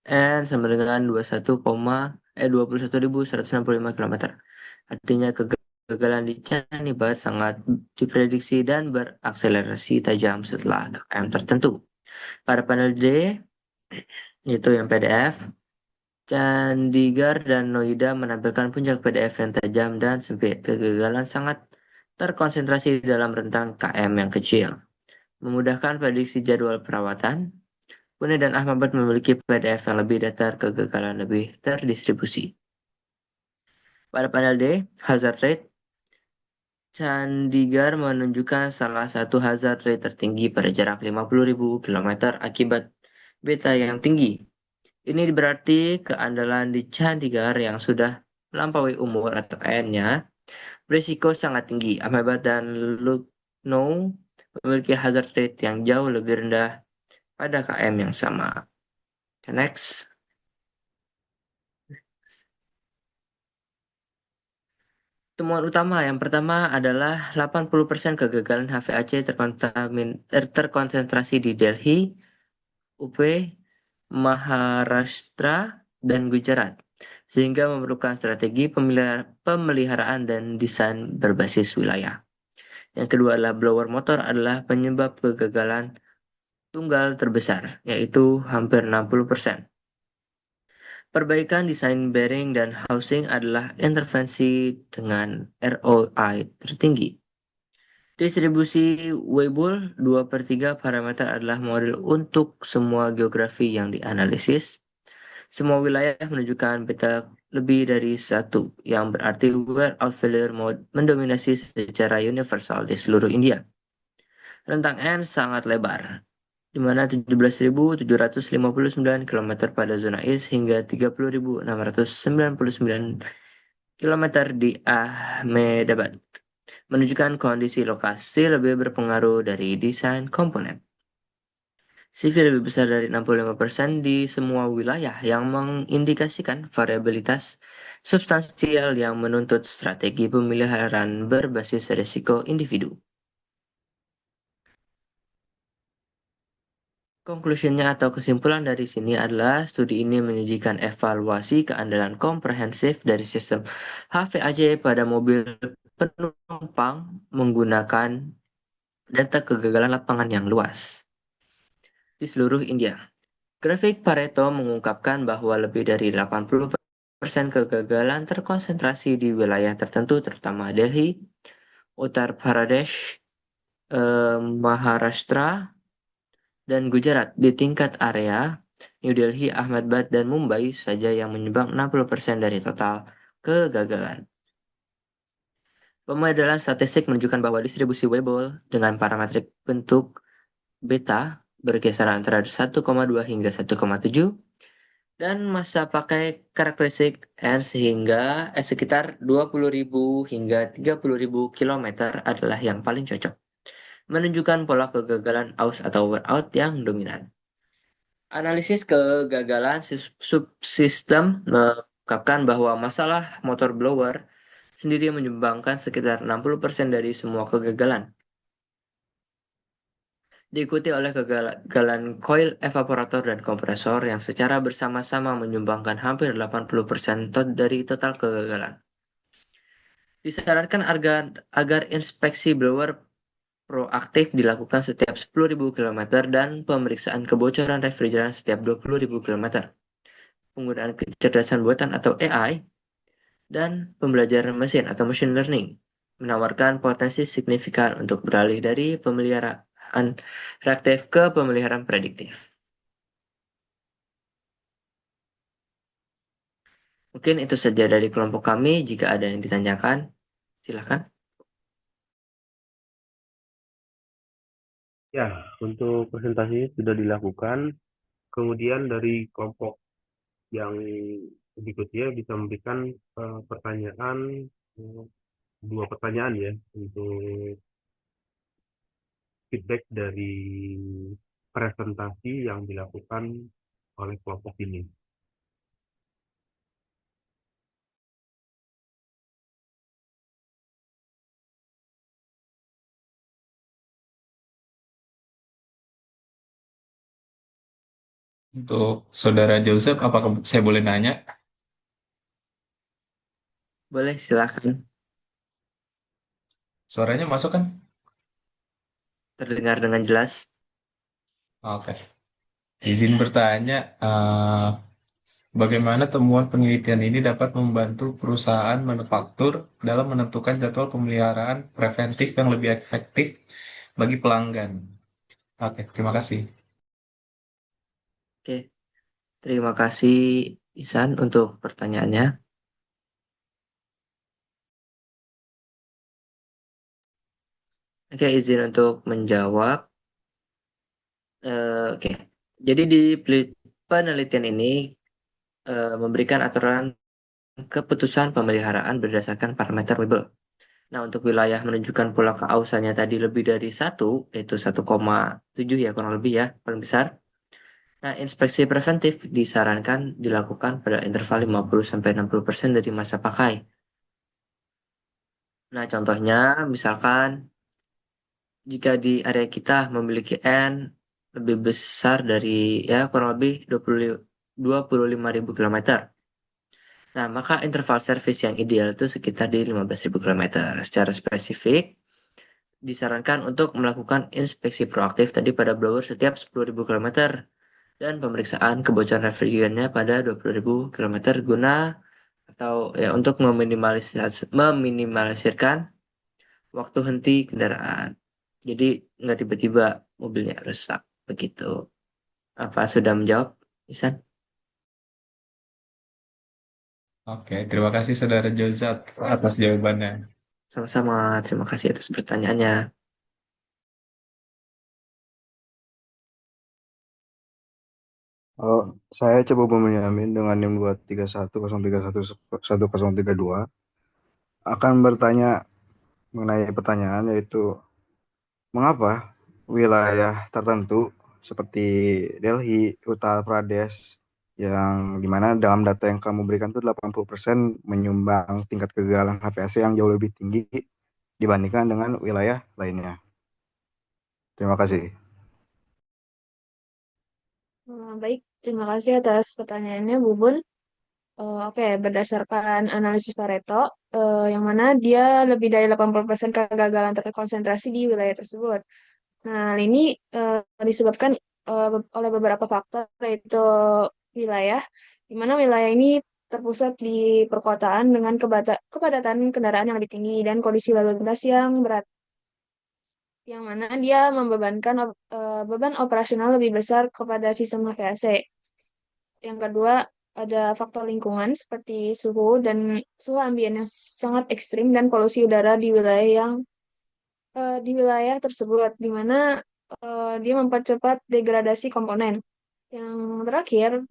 N sama dengan 21.165 km. Artinya kegagalan di Chandigarh sangat diprediksi dan berakselerasi tajam setelah KM tertentu. Pada panel D, yaitu yang PDF, Chandigarh dan Noida menampilkan puncak PDF yang tajam dan sempit. Kegagalan sangat terkonsentrasi dalam rentang KM yang kecil. Memudahkan prediksi jadwal perawatan, Pune dan Ahmedabad memiliki PDF yang lebih datar, kegagalan lebih terdistribusi. Pada panel D, hazard rate, Chandigarh menunjukkan salah satu hazard rate tertinggi pada jarak 50.000 km akibat beta yang tinggi. Ini berarti keandalan di Chandigarh yang sudah melampaui umur atau N-nya berisiko sangat tinggi. Ahmedabad dan Lucknow memiliki hazard rate yang jauh lebih rendah pada KM yang sama. Next. Temuan utama yang pertama adalah 80% kegagalan HVAC terkonsentrasi di Delhi, UP, Maharashtra, dan Gujarat, sehingga memerlukan strategi pemeliharaan dan desain berbasis wilayah. Yang kedua adalah blower motor adalah penyebab kegagalan tunggal terbesar, yaitu hampir 60%. Perbaikan desain bearing dan housing adalah intervensi dengan ROI tertinggi. Distribusi Weibull 2/3 parameter adalah model untuk semua geografi yang dianalisis. Semua wilayah menunjukkan beta lebih dari satu, yang berarti wear out failure mode mendominasi secara universal di seluruh India. Rentang N sangat lebar, di mana 17.759 km pada zona East hingga 30.699 km di Ahmedabad, menunjukkan kondisi lokasi lebih berpengaruh dari desain komponen. CV lebih besar dari 65% di semua wilayah yang mengindikasikan variabilitas substansial yang menuntut strategi pemeliharaan berbasis risiko individu. Conclusionnya atau kesimpulan dari sini adalah studi ini menyajikan evaluasi keandalan komprehensif dari sistem HVAC pada mobil penumpang menggunakan data kegagalan lapangan yang luas di seluruh India. Grafik Pareto mengungkapkan bahwa lebih dari 80% kegagalan terkonsentrasi di wilayah tertentu, terutama Delhi, Uttar Pradesh, Maharashtra, dan Gujarat. Di tingkat area, New Delhi, Ahmedabad, dan Mumbai saja yang menyumbang 60% dari total kegagalan. Pemodelan statistik menunjukkan bahwa distribusi Weibull dengan parametrik bentuk beta berkisar antara 1,2 hingga 1,7 dan masa pakai karakteristik N sekitar 20.000 hingga 30.000 km adalah yang paling cocok, menunjukkan pola kegagalan aus atau wear out yang dominan. Analisis kegagalan subsistem mengungkapkan bahwa masalah motor blower sendiri menyumbangkan sekitar 60% dari semua kegagalan. Diikuti oleh kegagalan coil evaporator dan kompresor yang secara bersama-sama menyumbangkan hampir 80% dari total kegagalan. Disarankan agar inspeksi blower proaktif dilakukan setiap 10.000 km dan pemeriksaan kebocoran refrigeran setiap 20.000 km. Penggunaan kecerdasan buatan atau AI dan pembelajaran mesin atau machine learning menawarkan potensi signifikan untuk beralih dari pemeliharaan reaktif ke pemeliharaan prediktif. Mungkin itu saja dari kelompok kami. Jika ada yang ditanyakan, silakan. Ya, untuk presentasinya sudah dilakukan. Kemudian dari kelompok yang berikutnya bisa memberikan pertanyaan, eh, dua pertanyaan ya, untuk feedback dari presentasi yang dilakukan oleh kelompok ini. Untuk Saudara Joseph, apakah saya boleh nanya? Boleh, silakan. Suaranya masuk kan? Terdengar dengan jelas. Oke. Izin bertanya, bagaimana temuan penelitian ini dapat membantu perusahaan manufaktur dalam menentukan jadwal pemeliharaan preventif yang lebih efektif bagi pelanggan? Oke, terima kasih. Oke, terima kasih Isan untuk pertanyaannya. Oke, izin untuk menjawab. Oke, jadi di penelitian ini memberikan aturan keputusan pemeliharaan berdasarkan parameter Weibull. Nah, untuk wilayah menunjukkan pola keausannya tadi lebih dari 1, yaitu 1,7 ya kurang lebih ya, paling besar. Nah, inspeksi preventif disarankan dilakukan pada interval 50-60% dari masa pakai. Nah, contohnya misalkan jika di area kita memiliki N lebih besar dari ya kurang lebih 25.000 kilometer. Nah, maka interval service yang ideal itu sekitar di 15.000 kilometer. Secara spesifik, disarankan untuk melakukan inspeksi proaktif tadi pada blower setiap 10.000 kilometer dan pemeriksaan kebocoran refrigerannya pada 20.000 kilometer guna atau ya untuk meminimalisirkan waktu henti kendaraan. Jadi nggak tiba-tiba mobilnya rusak begitu. Apa sudah menjawab, Isan? Oke, terima kasih Saudara Joseph atas jawabannya. Sama-sama, terima kasih atas pertanyaannya. Oh, saya coba Benyamin dengan NIM 23103113132 akan bertanya mengenai pertanyaan yaitu mengapa wilayah tertentu seperti Delhi, Uttar Pradesh yang dimana dalam data yang kamu berikan itu 80% menyumbang tingkat kegagalan HVAC yang jauh lebih tinggi dibandingkan dengan wilayah lainnya. Terima kasih. Baik, terima kasih atas pertanyaannya, Bu Bun. Oke, berdasarkan analisis Pareto, yang mana dia lebih dari 80% kegagalan terkonsentrasi di wilayah tersebut. Nah, hal ini disebabkan oleh beberapa faktor, yaitu wilayah, di mana wilayah ini terpusat di perkotaan dengan kepadatan kendaraan yang lebih tinggi dan kondisi lalu lintas yang berat, yang mana dia membebankan beban operasional lebih besar kepada sistem HVAC. Yang kedua, ada faktor lingkungan seperti suhu ambien yang sangat ekstrim dan polusi udara di wilayah tersebut, di mana dia mempercepat degradasi komponen. Yang terakhir,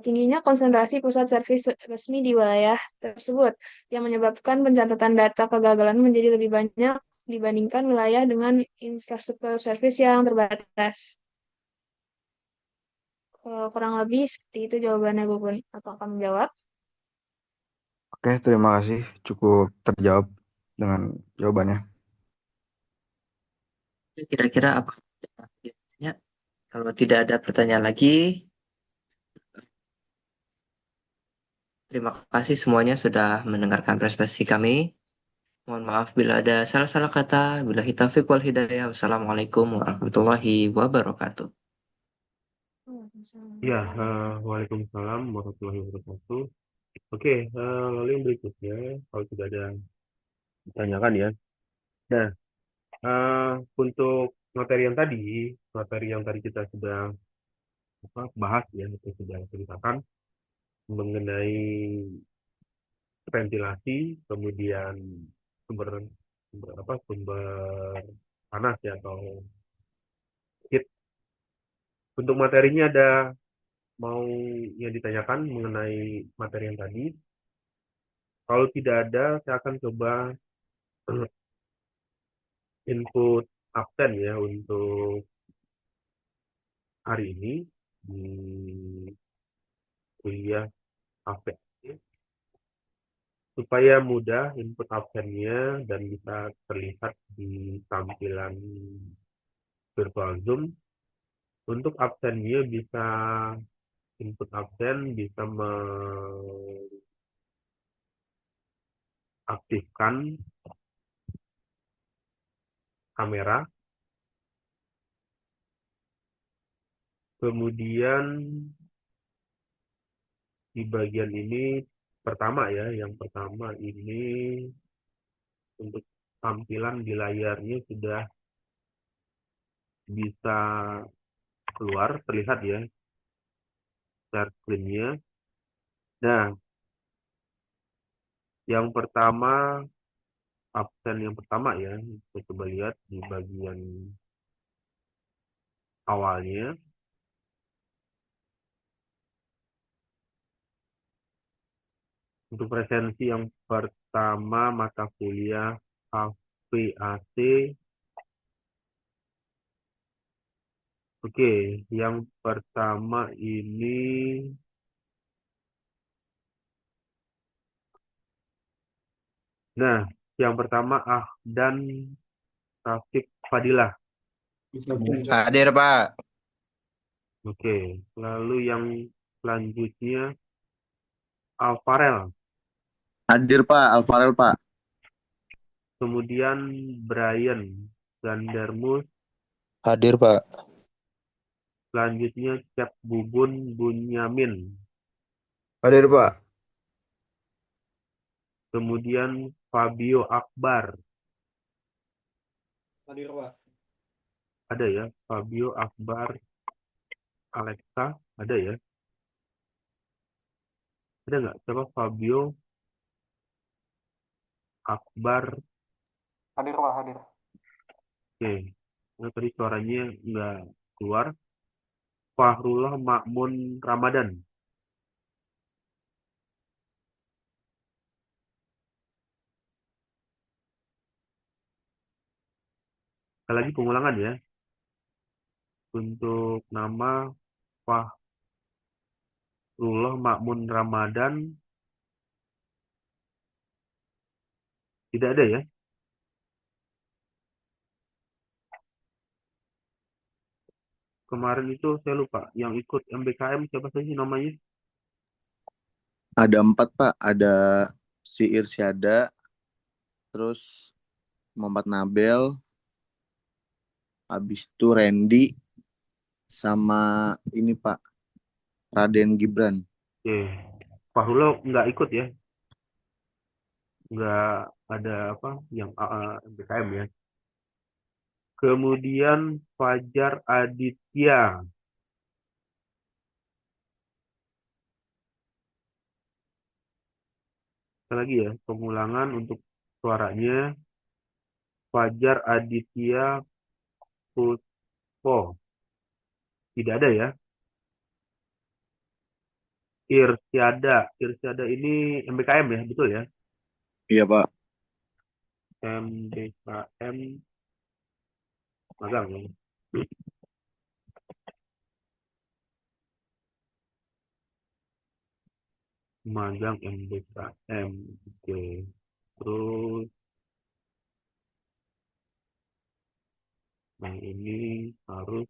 tingginya konsentrasi pusat servis resmi di wilayah tersebut yang menyebabkan pencatatan data kegagalan menjadi lebih banyak dibandingkan wilayah dengan infrastruktur servis yang terbatas. Kurang lebih seperti itu jawabannya, Bu Bun. Apakah menjawab? Oke, terima kasih. Cukup terjawab dengan jawabannya. Kira-kira apa yang ditanya? Kalau tidak ada pertanyaan lagi, terima kasih semuanya sudah mendengarkan presentasi kami. Mohon maaf bila ada salah-salah kata. Billahi taufiq wal hidayah. Wassalamualaikum warahmatullahi wabarakatuh. Ya, Waalaikumsalam warahmatullahi wabarakatuh. Oke, lalu yang berikutnya, kalau tidak ada ditanyakan ya. Nah, untuk materi yang tadi kita sudah bahas ya, itu sudah ceritakan mengenai ventilasi, kemudian sumber sumber panas ya atau heat. Untuk materinya ada mau yang ditanyakan mengenai materi yang tadi? Kalau tidak ada, saya akan coba input absen ya untuk hari ini di kuliah APE supaya mudah input absennya dan bisa terlihat di tampilan virtual Zoom. Untuk absennya bisa input absen bisa mengaktifkan kamera, kemudian di bagian ini yang pertama ini untuk tampilan di layarnya sudah bisa keluar terlihat ya share screen-nya. Nah, yang pertama absen yang pertama ya, kita coba lihat di bagian awalnya. Untuk presensi yang pertama mata kuliah HVAC. Oke, yang pertama ini yang pertama dan Rafiq Fadilah. Hadir, Pak. Oke, lalu yang selanjutnya Alfarel, Hadir, Pak. Alfarel, Pak. kemudian Brian Gandarmus, Hadir, Pak. selanjutnya Cap Bubun Bunyamin, Hadir, Pak. kemudian Fabio Akbar, Hadir, Pak. ada ya, Fabio Akbar, Alexa, ada ya, ada nggak? Siapa Fabio Akbar? Hadir, Pak. Hadir. Oke, nah, tadi suaranya nggak keluar. Fahrullah Makmun Ramadan, sekali lagi pengulangan ya. Untuk nama Fahrullah Makmun Ramadan tidak ada ya. Kemarin itu saya lupa yang ikut MBKM siapa sih namanya? Ada 4, Pak. Ada si Irsyada, terus Muhammad Nabel, habis itu Randy, sama ini, Pak, Raden Gibran. Oke, Fahrullah nggak ikut ya, nggak ada yang MBKM ya. Kemudian Fajar Aditya, sekali lagi ya pengulangan untuk suaranya. Fajar Aditya Puspo tidak ada ya. Irsyada ini MBKM ya, betul ya? Iya, Pak. MBKM magang ya. Magang MBKM. Oke. Terus yang ini harus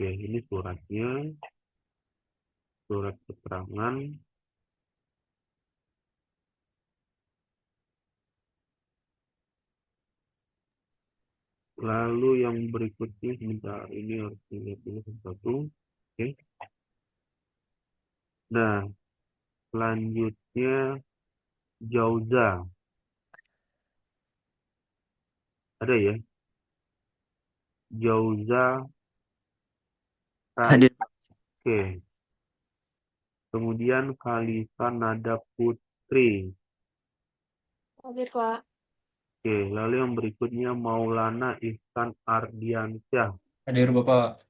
Oke, ini suratnya, surat keterangan. Lalu yang berikutnya, sebentar, ini harus dilihat dulu satu-satu. Oke. Nah, selanjutnya Jauza. Ada ya? Jauza Hadir. Oke. Kemudian Khalifa Nada Putri. Hadir, Pak. Oke, lalu yang berikutnya Maulana Ihsan Ardiansyah. Hadir Bapak.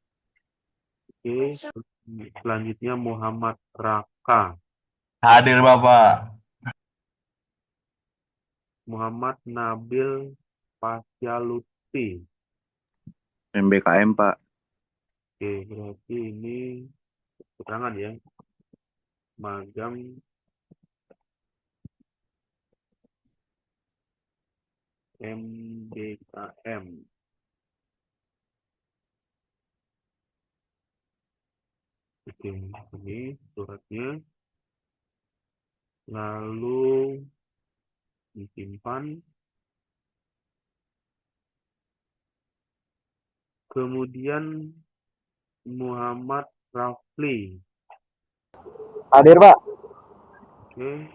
Oke, selanjutnya Muhammad Raka. Hadir Bapak. Muhammad Nabil Pasya Lutfi. MBKM Pak. Oke, berarti ini keterangan ya. Magang MBKM. Oke, ini suratnya. Lalu disimpan. Kemudian Muhammad Rafli. Hadir Pak. Oke.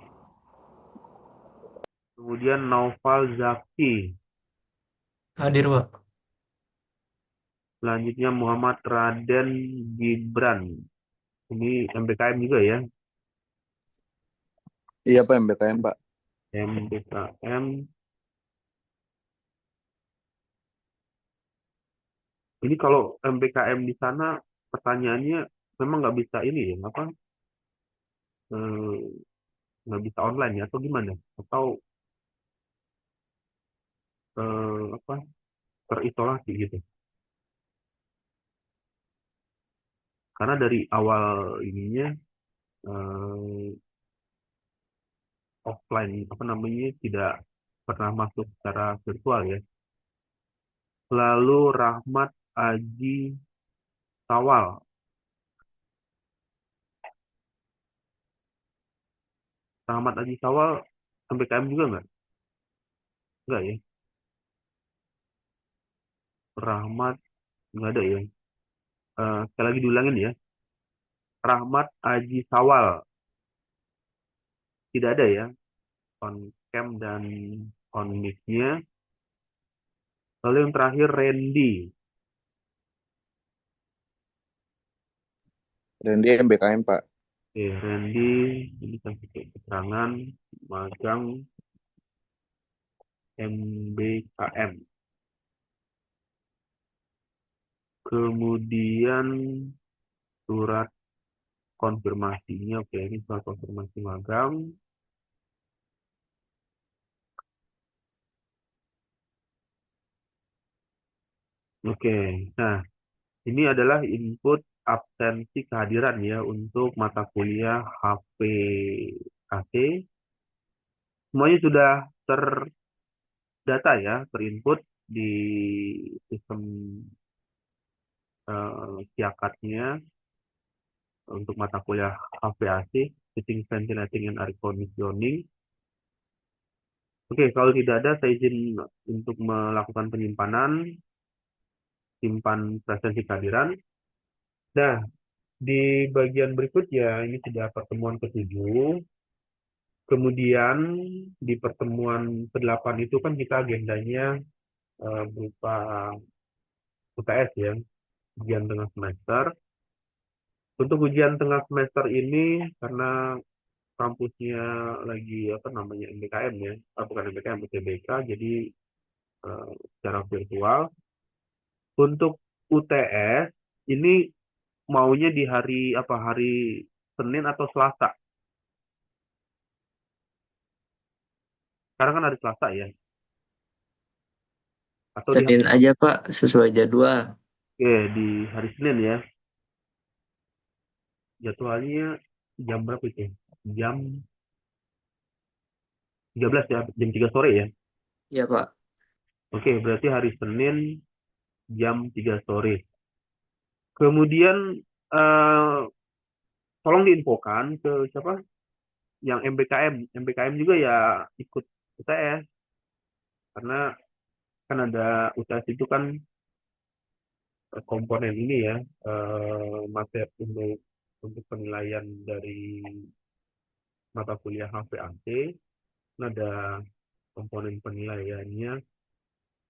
Kemudian Naufal Zaki. Hadir Pak. Selanjutnya Muhammad Raden Gibran. Ini MBKM juga ya. Iya Pak, MBKM Pak. MBKM. Ini kalau MBKM di sana pertanyaannya memang nggak bisa ini ya, apa? Nggak bisa online ya atau gimana? Atau apa? Terisolasi gitu. Karena dari awal ininya offline apa namanya tidak pernah masuk secara virtual ya. Lalu Rahmat Aji Sawal. Rahmat Aji Sawal MBKM juga nggak? Nggak ya. Rahmat nggak ada ya. Sekali lagi diulangin ya. Rahmat Aji Sawal tidak ada ya. On cam dan on mic-nya. Lalu yang terakhir Randy. Randy MBKM Pak. Oke, Randy ini kasih keterangan magang MBKM. Kemudian surat konfirmasinya, oke ini surat konfirmasi magang. Oke, nah ini adalah input absensi kehadiran ya untuk mata kuliah HPKT. Semuanya sudah terdata ya, terinput di sistem Siakatnya untuk mata kuliah HVAC, Heating, Ventilating, and Air Conditioning. Oke, kalau tidak ada, saya izin untuk melakukan penyimpanan, simpan presensi kehadiran. Nah, di bagian berikutnya, ini sudah pertemuan ke-7. Kemudian, di pertemuan ke-8 itu kan kita agendanya berupa UTS ya, ujian tengah semester. Untuk ujian tengah semester ini, karena kampusnya lagi apa namanya MBKM ya, bukan MBKM, UTBK, jadi secara virtual. Untuk UTS ini maunya di hari apa, hari Senin atau Selasa? Sekarang kan hari Selasa ya, atau di Senin aja Pak, sesuai jadwal. di hari Senin ya. Jadwalnya jam berapa itu? Jam 13 ya, jam 3 sore ya. Iya Pak. Oke, berarti hari Senin jam 3 sore. Kemudian tolong diinfokan ke siapa yang MBKM juga ya ikut UTS, karena kan ada UTS itu kan komponen ini ya, materi untuk penilaian dari mata kuliah HVAC. Ada komponen penilaiannya.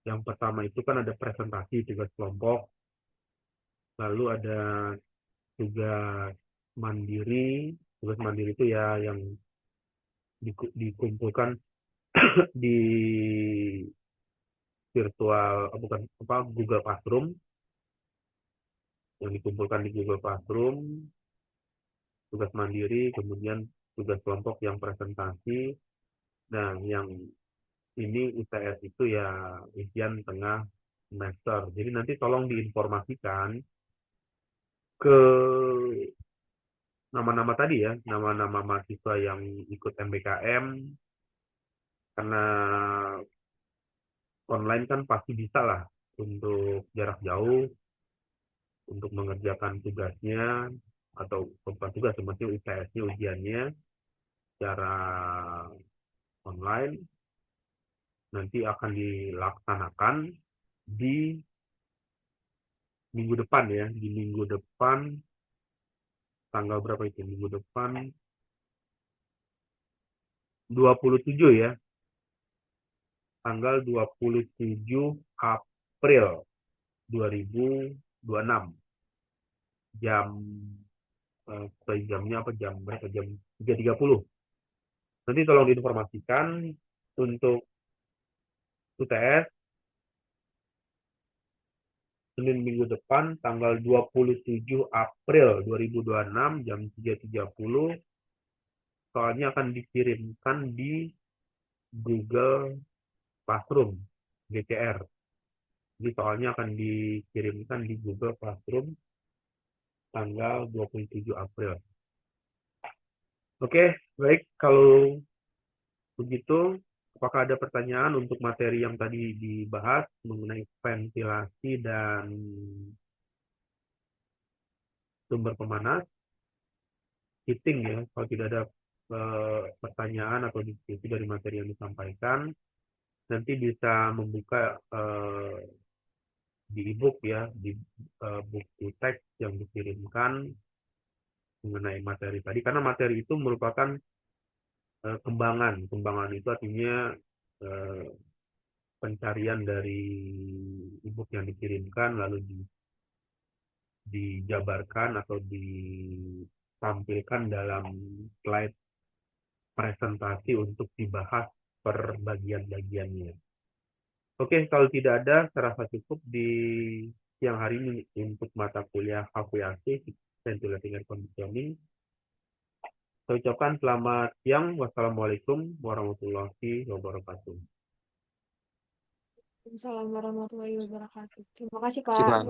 Yang pertama itu kan ada presentasi tugas kelompok, lalu ada tugas mandiri. Tugas mandiri itu ya yang dikumpulkan di virtual, bukan apa, Google Classroom, yang dikumpulkan di Google Classroom, tugas mandiri, kemudian tugas kelompok yang presentasi. Nah, yang ini UTS itu ya ujian tengah semester. Jadi nanti tolong diinformasikan ke nama-nama tadi ya, nama-nama mahasiswa yang ikut MBKM, karena online kan pasti bisa lah untuk jarak jauh, untuk mengerjakan tugasnya, atau bukan tugas, sebenarnya UTS-nya, ujiannya secara online, nanti akan dilaksanakan di minggu depan ya, di minggu depan, tanggal berapa itu, minggu depan 27 ya, tanggal 27 April 2026, jam jamnya apa, jam berapa, jam 3.30. Nanti tolong diinformasikan untuk UTS Senin minggu depan tanggal 27 April 2026 jam 3.30. Soalnya akan dikirimkan di Google Classroom GCR. Jadi soalnya akan dikirimkan di Google Classroom tanggal 27 April. Oke, baik. Kalau begitu, apakah ada pertanyaan untuk materi yang tadi dibahas mengenai ventilasi dan sumber pemanas, heating ya? Kalau tidak ada pertanyaan atau diskusi dari materi yang disampaikan, nanti bisa membuka di e-book ya, di buku teks yang dikirimkan mengenai materi tadi, karena materi itu merupakan kembangan. Kembangan itu artinya pencarian dari e-book yang dikirimkan, lalu dijabarkan atau ditampilkan dalam slide presentasi untuk dibahas per bagian-bagiannya. Oke, kalau tidak ada, saya rasa cukup di siang hari ini untuk mata kuliah HVAC, Ventilating Air Conditioning. Saya ucapkan selamat siang. Wassalamualaikum warahmatullahi wabarakatuh. Assalamualaikum warahmatullahi wabarakatuh. Terima kasih, Pak. Cuma